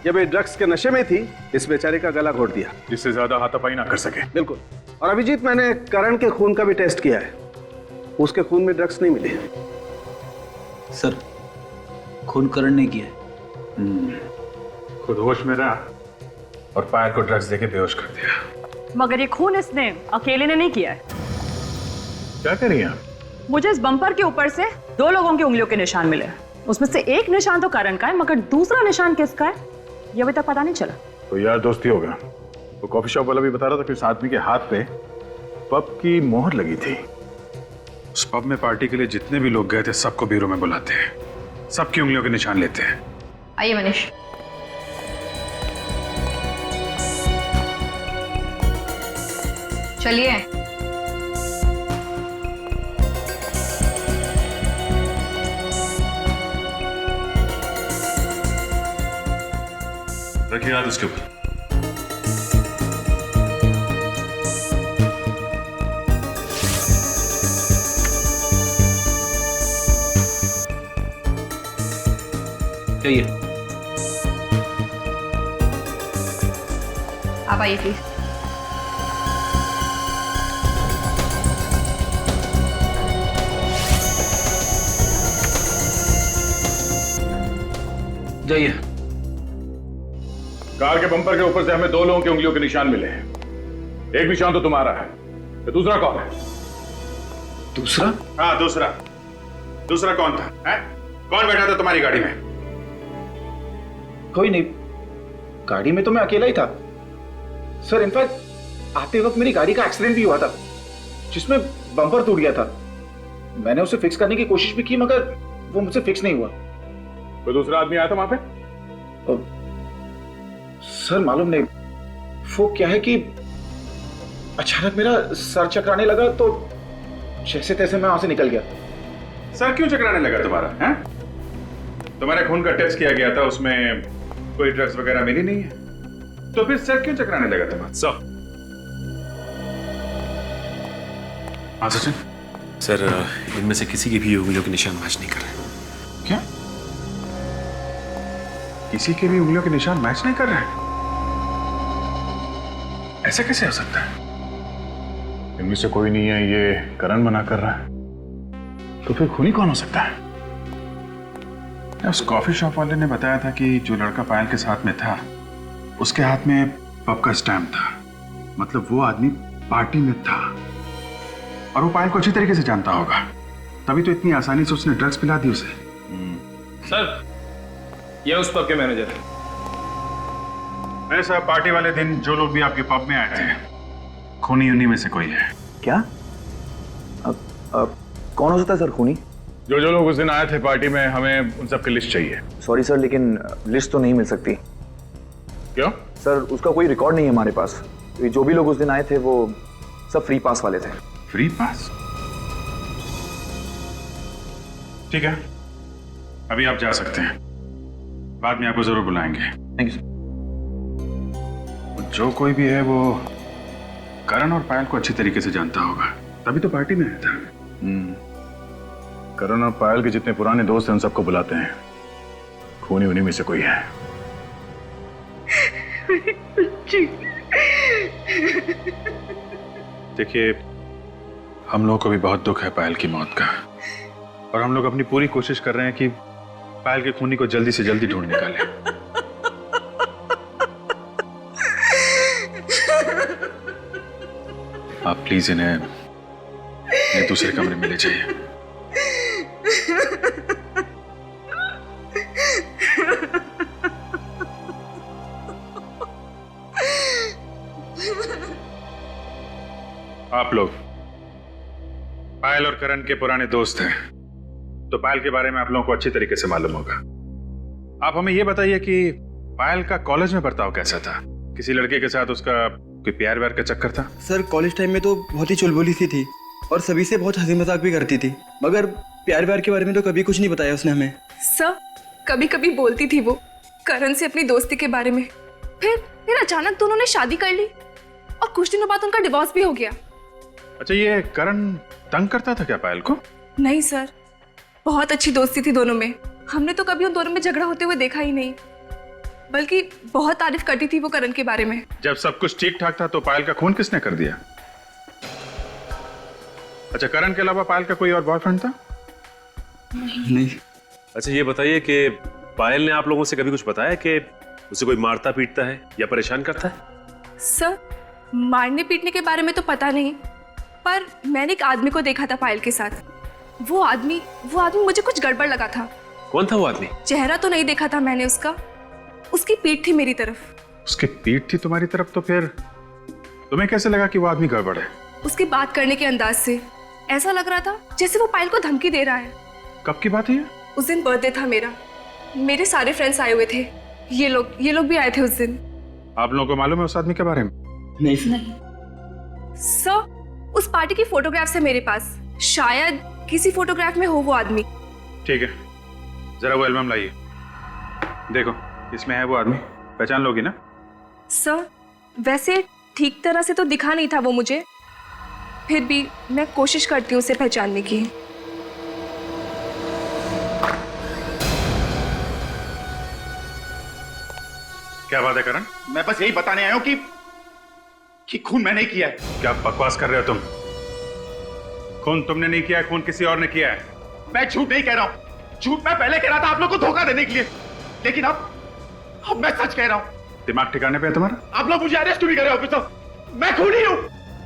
जब ये ड्रग्स के नशे में थी, इस बेचारे का गला घोट दिया, जिससे ज्यादा हाथापाई ना कर सके। बिल्कुल। और अभिजीत, मैंने करण के खून का भी टेस्ट किया है, उसके खून में ड्रग्स नहीं मिले। सर, खून करण ने किया है। खुद होश में रहा और पायल को ड्रग्स देके बेहोश कर दिया। मगर ये खून इसने अकेले ने नहीं किया है। क्या कर रही हैं? मुझे इस बम्पर के ऊपर से 2 लोगों की उंगलियों के निशान मिले। उसमें से एक निशान तो करण का है, मगर दूसरा निशान किसका है ये अभी तक पता नहीं चला। तो यार दोस्ती होगा। वो कॉफी शॉप वाला भी बता रहा था कि उस आदमी के हाथ पे पब की मोहर लगी थी। उस पब में पार्टी के लिए जितने भी लोग गए थे सबको ब्यूरो में बुलाते हैं, सबकी उंगलियों के निशान लेते हैं। आइए मनीष। चलिए। रखिए हाथ उसके ऊपर। चाहिए। आप आइए प्लीज। जाइए। कार के बम्पर के ऊपर से हमें 2 लोगों की उंगलियों के निशान मिले हैं। एक निशान तो तुम्हारा है, तो दूसरा कौन है? दूसरा? हाँ दूसरा। दूसरा कौन था? है? कौन बैठा था तुम्हारी गाड़ी में? कोई नहीं, गाड़ी में तो मैं अकेला ही था सर। इनफैक्ट आते वक्त मेरी गाड़ी का एक्सीडेंट भी हुआ था, जिसमें बम्पर टूट गया था। मैंने उसे फिक्स करने की कोशिश भी की, मगर वो मुझसे फिक्स नहीं हुआ। कोई दूसरा आदमी आया था वहां पे? सर मालूम नहीं, वो क्या है कि अचानक मेरा सर चकराने लगा, तो जैसे तैसे मैं वहां से निकल गया। सर क्यों चकराने लगा तुम्हारा? हैं? तुम्हारे खून का टेस्ट किया गया था, उसमें कोई ड्रग्स वगैरह मिली नहीं है, तो फिर सर क्यों चकराने लगा तुम्हारा? सर। हाँ सचिन। सर इनमें से किसी की भी उंगलियों के निशान मैच नहीं कर रहे। क्या? किसी के भी उंगलियों के निशान मैच नहीं कर रहे हैं? ऐसे कैसे हो सकता है? इनमें से कोई नहीं है, ये करण मना कर रहा है, तो फिर खूनी कौन हो सकता है? उस कॉफी शॉप वाले ने बताया था कि जो लड़का पायल के साथ में था उसके हाथ में पब का स्टैम्प था। मतलब वो आदमी पार्टी में था और वो पायल को अच्छी तरीके से जानता होगा, तभी तो इतनी आसानी से उसने ड्रग्स पिला दी उसे। सर, ये उस पब के मैनेजर है। मेरे साहब, पार्टी वाले दिन जो लोग भी आपके पब में आए थे, खूनी उन्हीं में से कोई है। क्या? कौन हो सकता है सर खूनी? जो लोग उस दिन आए थे पार्टी में, हमें उन सब की लिस्ट चाहिए। सॉरी सर, लेकिन लिस्ट तो नहीं मिल सकती। क्यों? सर, उसका कोई रिकॉर्ड नहीं है हमारे पास। जो भी लोग उस दिन आए थे वो सब फ्री पास वाले थे। Free pass? ठीक है, अभी आप जा सकते हैं, बाद में आपको जरूर बुलाएंगे। Thank you. जो कोई भी है वो करण और पायल को अच्छी तरीके से जानता होगा, तभी तो पार्टी में आया था। करण और पायल के जितने पुराने दोस्त हैं उन सबको बुलाते हैं। खूनी उन्हीं में से कोई है। देखिए, हम लोगों को भी बहुत दुख है पायल की मौत का, और हम लोग अपनी पूरी कोशिश कर रहे हैं कि पायल के खूनी को जल्दी से जल्दी ढूंढ निकालें। आप प्लीज इन्हें दूसरे कमरे में ले जाइए। आप लोग पायल और करण के पुराने दोस्त हैं, तो पायल के बारे में आप लोगों को अच्छी तरीके से मालूम होगा। आप हमें यह बताइए कि पायल का कॉलेज में बर्ताव कैसा था? किसी लड़के के साथ उसका कोई प्यार व्यार का चक्कर था? सर, कॉलेज टाइम में तो बहुत ही चुलबुली सी थी और सभी से बहुत हंसी मजाक भी करती थी, मगर प्यार व्यार के बारे में तो कभी कुछ नहीं बताया उसने हमें। सर, कभी कभी बोलती थी वो करण से अपनी दोस्ती के बारे में। फिर अचानक दोनों ने शादी कर ली और कुछ दिनों बाद उनका डिवोर्स भी हो गया। अच्छा, ये करण तंग करता था क्या पायल को? नहीं सर, बहुत अच्छी दोस्ती थी दोनों में। हमने तो कभी उन दोनों में झगड़ा होते हुए देखा ही नहीं, बल्कि बहुत तारीफ करती थी वो करण के बारे में। जब सब कुछ ठीक ठाक था तो पायल का खून किसने कर दिया? अच्छा, करण के अलावा पायल का कोई और बॉयफ्रेंड था? नहीं। अच्छा, ये बताइए कि पायल ने आप लोगों से कभी कुछ बताया कि उसे कोई मारता पीटता है या परेशान करता है? सर, मारने पीटने के बारे में तो पता नहीं, पर मैंने एक आदमी को देखा था पायल के साथ। वो आदमी मुझे कुछ गड़बड़ लगा था। कौन था वो आदमी? चेहरा तो नहीं देखा था मैंने उसका, उसकी पीठ थी मेरी तरफ। उसकी पीठ थी तुम्हारी तरफ? तो फिर तुम्हें कैसे लगा कि वो आदमी गड़बड़ है? उसकी बात करने के अंदाज से ऐसा लग रहा था जैसे वो पायल को धमकी दे रहा है। कब की बात है ये? उस दिन बर्थडे था मेरा, मेरे सारे फ्रेंड्स आए हुए थे, ये लोग भी आए थे उस दिन। आप लोगों को मालूम है उस आदमी के बारे में? नहीं सर, उस पार्टी की फोटोग्राफ्स है मेरे पास, शायद किसी फोटोग्राफ में हो वो आदमी। ठीक है, जरा वो एल्बम लाइए, देखो इसमें है वो आदमी, पहचान लोगी ना? सर, वैसे ठीक तरह से तो दिखा नहीं था वो मुझे, फिर भी मैं कोशिश करती हूँ उसे पहचानने की। क्या बात है करण? मैं बस यही बताने आया हूं कि खून मैंने किया है। क्या बकवास कर रहे हो तुम? खून तुमने नहीं किया है, खून किसी और ने किया है। मैं झूठ नहीं कह रहा हूं, झूठ मैं पहले कह रहा था आप लोग को धोखा देने के लिए, लेकिन अब मैं सच कह रहा हूं। दिमाग ठिकाने पे है तुम्हारा? आप लोग मुझे अरेस्ट नहीं कर रहे ऑफिसर, मैं खूनी हूं,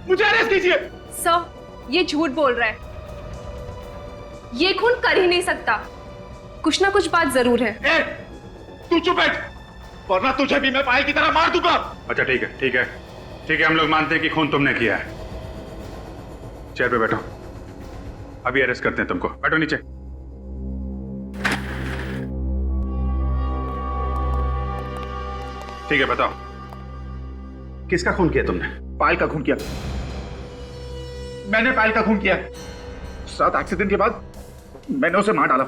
मुझे अरेस्ट कीजिए। सर, ये झूठ बोल रहा है, ये खून कर ही नहीं सकता, कुछ ना कुछ बात जरूर है। तू चुप बैठ, वरना तुझे भी मैं पायल की तरह मार दूंगा। अच्छा ठीक है, ठीक है, ठीक है, हम लोग मानते हैं कि खून तुमने किया है। चेयर पे बैठो, अभी अरेस्ट करते हैं तुमको। बैठो नीचे। ठीक है, बताओ किसका खून किया तुमने? पायल का खून किया, मैंने पायल का खून किया। साथ एक्सीडेंट के बाद मैंने उसे मार डाला,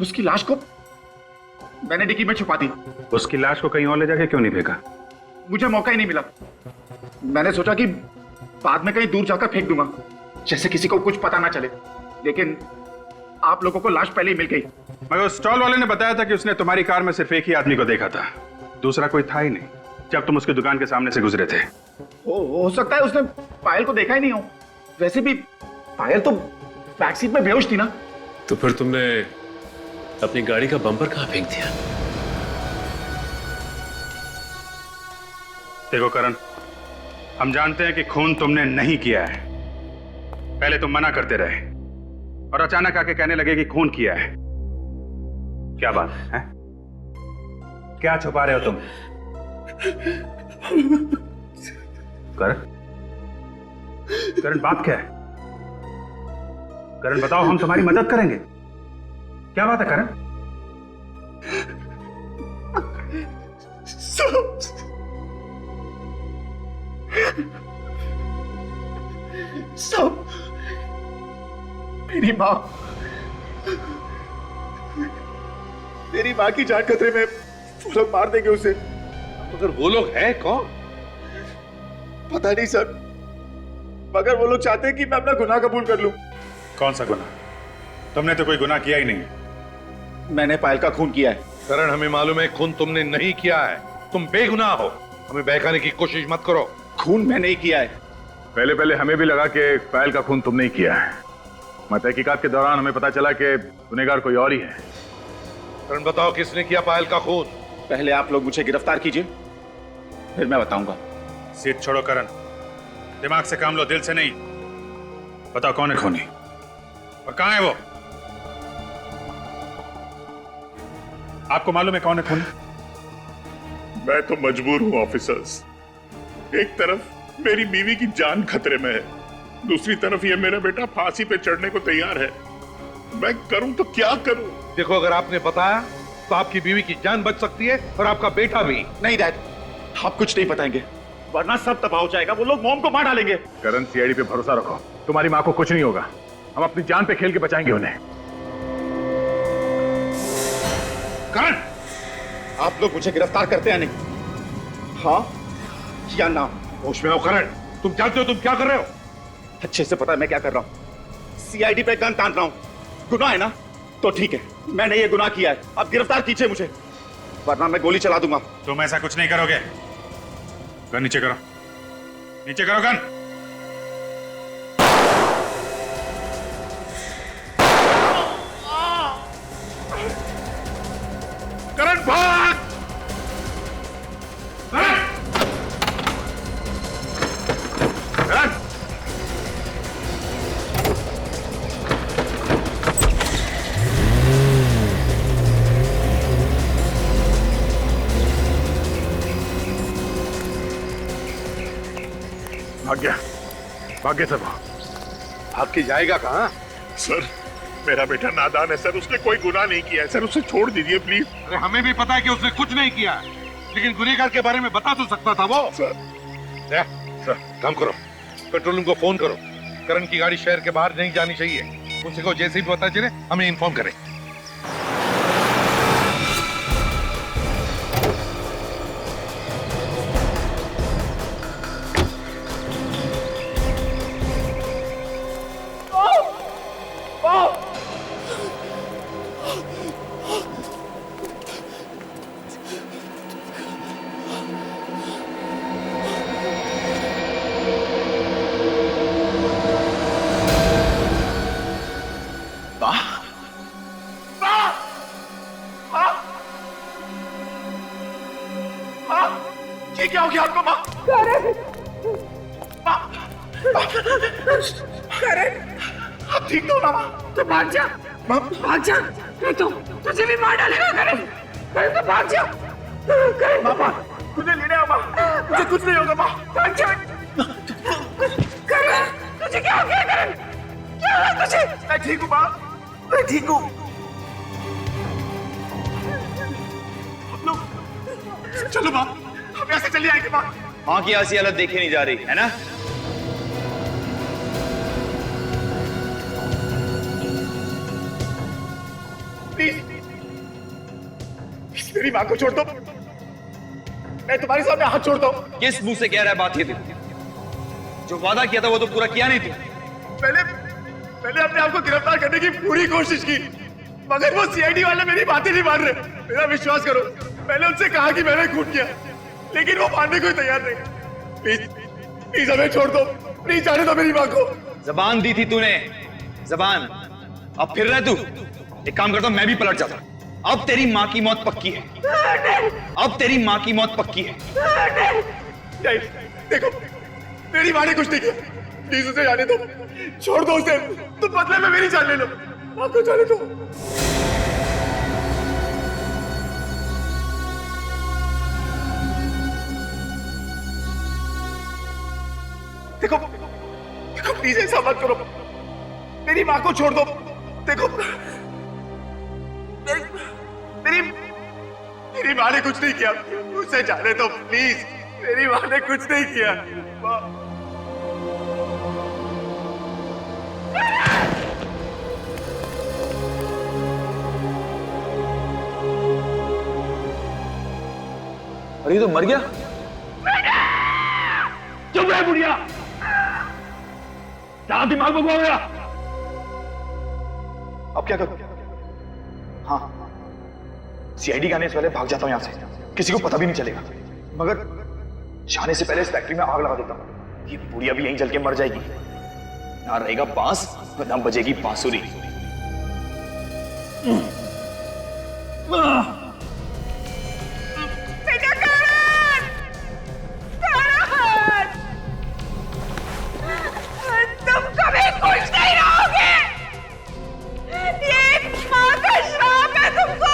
उसकी लाश को मैंने डिक्की में छुपा दी। उसकी लाश को कहीं और ले जाके क्यों नहीं फेंका? मुझे मौका ही नहीं मिला, मैंने सोचा कि बाद में कहीं दूर जाकर फेंक दूंगा, जैसे किसी को कुछ पता ना चले, लेकिन आप लोगों को लाश पहले ही मिल गई। मगर स्टॉल वाले ने बताया था कि उसने तुम्हारी कार में सिर्फ एक ही आदमी को देखा था, दूसरा कोई था ही नहीं जब तुम उसकी दुकान के सामने से गुजरे थे। हो सकता है उसने पायल को देखा ही नहीं हो, वैसे भी पायल तो बैक सीट में बेहोश थी ना। तो फिर तुमने अपनी गाड़ी का बम्पर कहाँ फेंक दिया? देखो करण, हम जानते हैं कि खून तुमने नहीं किया है। पहले तुम मना करते रहे और अचानक आके कहने लगे कि खून किया है। क्या बात है? क्या छुपा रहे हो तुम? करण, बात क्या है? करण बताओ, हम तुम्हारी मदद करेंगे। क्या बात है करण? सब मेरी माँ की जान खतरे में, वो लोग मार देंगे उसे। मगर वो लोग हैं कौन? पता नहीं सर, मगर वो लोग चाहते हैं कि मैं अपना गुनाह कबूल कर लूं। कौन सा गुनाह? तुमने तो कोई गुनाह किया ही नहीं। मैंने पायल का खून किया है। करण, हमें मालूम है खून तुमने नहीं किया है। तुम बेगुनाह हो। हमें बहकाने की कोशिश मत करो। खून मैंने ही किया है। पहले हमें भी लगा कि पायल का खून तुमने ही किया है, मगर तहकीकात के दौरान हमें पता चला कि गुनहगार कोई और ही है। करण बताओ, किसने किया पायल का खून? पहले आप लोग मुझे गिरफ्तार कीजिए, फिर मैं बताऊंगा। सीट छोड़ो करण, दिमाग से काम लो, दिल से नहीं। बताओ कौन है खूनी और कहां है वो? आपको मालूम है कौन है खूनी? मैं तो मजबूर हूं ऑफिसर्स। एक तरफ मेरी बीवी की जान खतरे में है, दूसरी तरफ ये मेरा बेटा फांसी पे चढ़ने को तैयार है। मैं करूं तो क्या करूं? देखो, अगर आपने बताया तो आपकी बीवी की जान बच सकती है और आपका बेटा भी। नहीं डैड, आप कुछ नहीं बताएंगे, वरना सब तबाह हो जाएगा। वो लोग मॉम को मार डालेंगे। करण, सीआईडी पे भरोसा रखो, तुम्हारी माँ को कुछ नहीं होगा। हम अपनी जान पे खेल के बचाएंगे उन्हें। करण, आप लोग मुझे गिरफ्तार करते हैं नहीं? हाँ या ना? होश में आओ करण, तुम जानते हो तुम क्या कर रहे हो? अच्छे से पता है मैं क्या कर रहा हूँ। सीआईडी पे गन तान रहा हूँ। गुनाह है ना? तो ठीक है, मैंने ये गुनाह किया है। अब गिरफ्तार कीजिए मुझे, वरना मैं गोली चला दूंगा। तुम ऐसा कुछ नहीं करोगे। गन नीचे करो, नीचे करो गन। करण भाग! भाग गया सर। आपकी जाएगा कहाँ? सर, मेरा बेटा नादान है सर, उसने कोई गुनाह नहीं किया है सर, उसे छोड़ दीजिए प्लीज। अरे हमें भी पता है कि उसने कुछ नहीं किया, लेकिन गुनहगार के बारे में बता तो सकता था वो। सर काम करो, पेट्रोल रूम को फोन करो। करण की गाड़ी शहर के बाहर नहीं जानी चाहिए। उनसे को जैसे ही पता चले हमें इन्फॉर्म करें। ये क्या हो गया आपको माँ? करण, आप ठीक तो हो ना माँ? तो भाग जा, भाग जा। नहीं तो तुझे भी मार डालेगा करण। करण तो भाग जा। करण, माँ मुझे लेने आओ माँ, मुझे कुछ नहीं होगा माँ। भाग जा। करण, तुझे क्या हो गया करण? क्या हुआ तुझे? मैं ठीक हूँ माँ, मैं ठीक हूँ। चलो माँ, हम यहाँ से चले आएंगे माँ। माँ की ऐसी हालत देखी नहीं जा रही है ना? प्लीज मेरी माँ को छोड़ दो, मैं तुम्हारे सामने हाथ छोड़ता हूँ। किस मुंह से कह रहा है बात ये तू? जो वादा किया था वो तो पूरा किया नहीं तू। मैंने अपने आप को गिरफ्तार करने की पूरी कोशिश की, मगर वो सीआईडी वाले मेरी बातें नहीं मान रहे। मेरा विश्वास करो, मैंने उनसे कहा कि मैंने खून किया, लेकिन वो मानने को तैयार नहीं। प्लीज हमें छोड़ दो, प्लीज जाने दो मेरी माँ को। जबान दी थी तूने, जबान। अब फिर रहे तू। एक काम करता हूं, मैं भी पलट जाता। अब तेरी माँ की मौत पक्की है। अब तेरी माँ की मौत पक्की है। नहीं, देखो मेरी माँ ने कुछ नहीं किया, प्लीज उसे जाने दो, छोड़ दो उसे, तुम बदले में मेरी जान ले लो, आपको जाने दो। देखो देखो प्लीज ऐसा मत करो, मेरी माँ को छोड़ दो। देखो मेरी माँ ने कुछ नहीं किया, उसे जाने दो प्लीज, मेरी माँ ने कुछ नहीं किया। अरे ये तो मर गया। चुप रहे बुढ़िया, क्या दिमाग में घुमा गया? अब क्या करूं? हाँ, सीआईडी के आने से पहले भाग जाता हूं यहां से, किसी को पता भी नहीं चलेगा। मगर जाने से पहले इस फैक्ट्री में आग लगा देता हूं, ये बुढ़िया भी यहीं जल के मर जाएगी। ना रहेगा बांस और ना बजेगी बांसुरी। तुम कभी खुश नहीं रहोगे, ये माँ का श्राप है तुमको,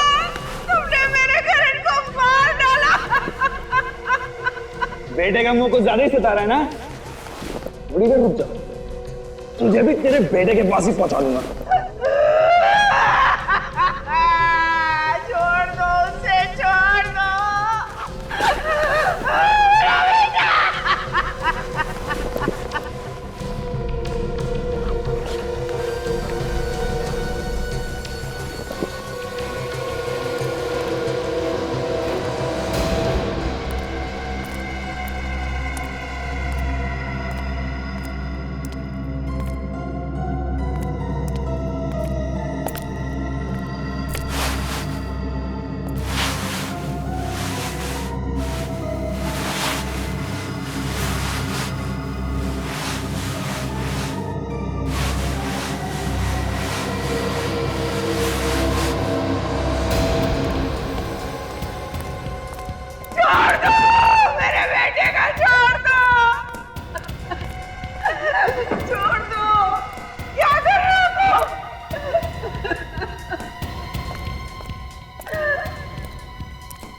तुमने मेरे घर को मार डाला। बेटे का मुंह कुछ ज्यादा ही सता रहा है ना। बड़ी देर रुक जा, तुझे भी तेरे बेटे के पास ही पहुंचा दूंगा। छोड़ दो उसे, छोड़ दो।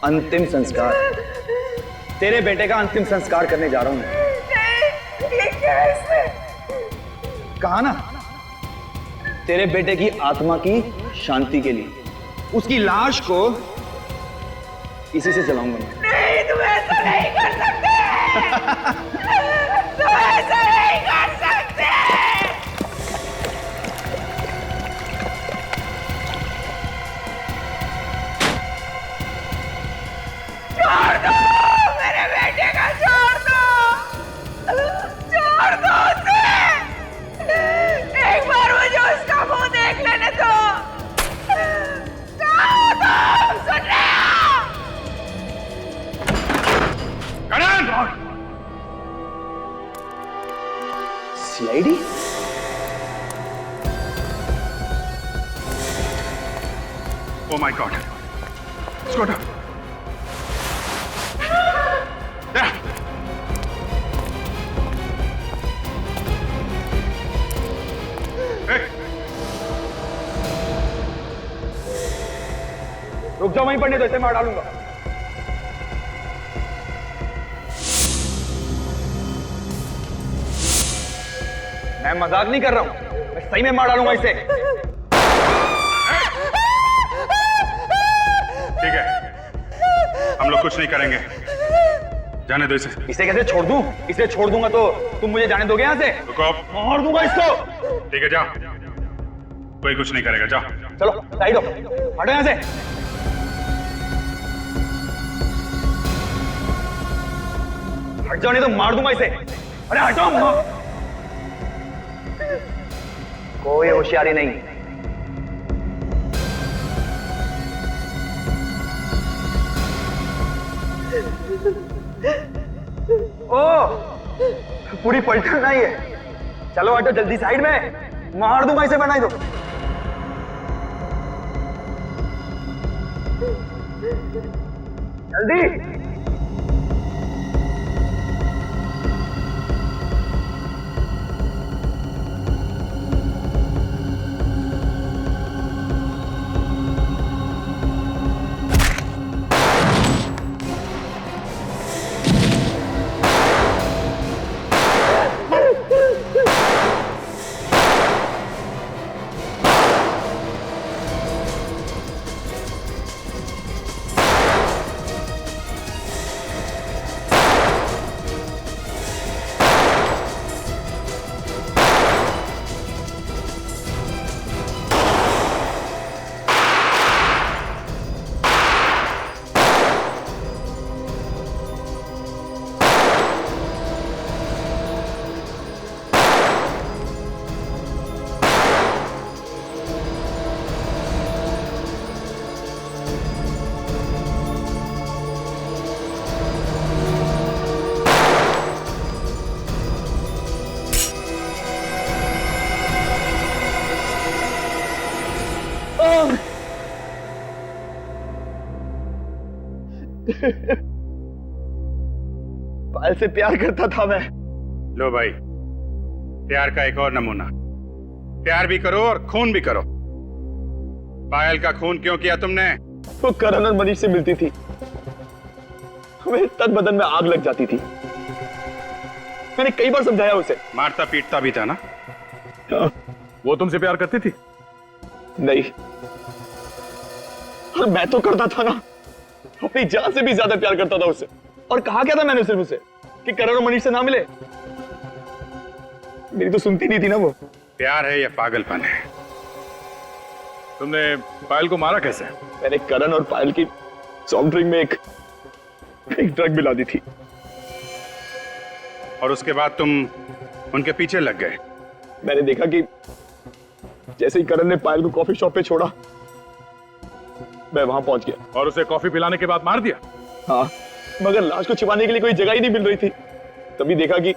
अंतिम संस्कार, तेरे बेटे का अंतिम संस्कार करने जा रहा हूं मैं। ये कैसे? कहा ना, तेरे बेटे की आत्मा की शांति के लिए उसकी लाश को इसी से जलाऊंगा मैं। नहीं, तुम ऐसा नहीं कर सकते। तुम ऐसा नहीं कर सकते। छोड़ दो मेरे बेटे का, छोड़ दो, छोड़ दो उसे। एक बार मुझे उसका मुंह देख लेने दो। जाओ तुम, सुन रहे हो? CID? Oh my God! Scooter! Yeah. Hey. रुक जाओ, वहीं पड़ने दो, इसे मार डालूंगा। मैं मजाक नहीं कर रहा हूं, मैं सही में मार डालूंगा इसे। ठीक है, हम लोग कुछ नहीं करेंगे, जाने दो इसे। इसे कैसे छोड़ दूं? इसे छोड़ दूंगा तो तुम मुझे जाने दोगे यहाँ से? रुको, मार दूंगा इसको। ठीक है, जाओ, कोई कुछ नहीं करेगा, जाओ। चलो साइड हो, हटो यहाँ से। हट जाओ नहीं तो मार दूंगा इसे। अरे हटो। कोई होशियारी नहीं। ओ, पूरी पलटन नहीं है। चलो हटो जल्दी साइड में, मार दूंगा इसे, बनाई दो। जल्दी। पायल से प्यार करता था मैं। लो भाई, प्यार का एक और नमूना। प्यार भी करो और खून भी करो। पायल का खून क्यों किया तुमने? वो करण और मनीष से मिलती थी, हमें तन बदन में आग लग जाती थी। मैंने कई बार समझाया उसे। मारता पीटता भी था ना? वो तुमसे प्यार करती थी? नहीं, और मैं तो करता था ना, अपनी जान से भी ज्यादा प्यार करता था उससे। और कहा क्या था मैंने सिर्फ उसे कि करण और मनीष से ना मिले। मेरी तो सुनती नहीं थी ना वो। प्यार है या पागलपन है? तुमने पायल को मारा कैसे? मैंने करण और पायल की सॉफ्ट ड्रिंक में एक ड्रग मिला दी थी। और उसके बाद तुम उनके पीछे लग गए? मैंने देखा कि जैसे ही करण ने पायल को कॉफी शॉप पे छोड़ा, मैं वहां पहुंच गया। और उसे कॉफी पिलाने के बाद मार दिया? हाँ, मगर लाश को छिपाने के लिए कोई जगह ही नहीं मिल रही थी। तभी देखा कि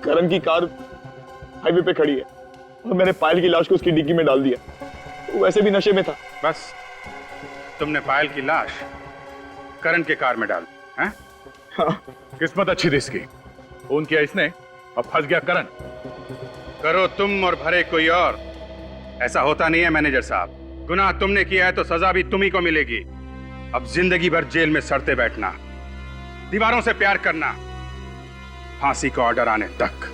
करण की कार हाईवे पे खड़ी है और मैंने पायल की लाश को उसकी डिग्गी में डाल दिया। वो वैसे भी नशे में था। बस तुमने पायल की लाश करण के कार में डाल दी? हैं? हाँ। किस्मत अच्छी थी इसकी, फोन किया इसने और फंस गया करण। करो तुम और भरे कोई और, ऐसा होता नहीं है मैनेजर साहब। गुनाह तुमने किया है तो सजा भी तुम्ही को मिलेगी। अब जिंदगी भर जेल में सड़ते बैठना, दीवारों से प्यार करना, फांसी का ऑर्डर आने तक।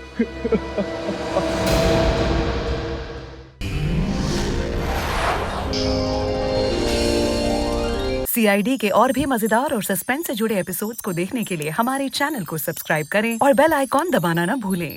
CID के और भी मजेदार और सस्पेंस से जुड़े एपिसोड्स को देखने के लिए हमारे चैनल को सब्सक्राइब करें और बेल आइकॉन दबाना ना भूलें।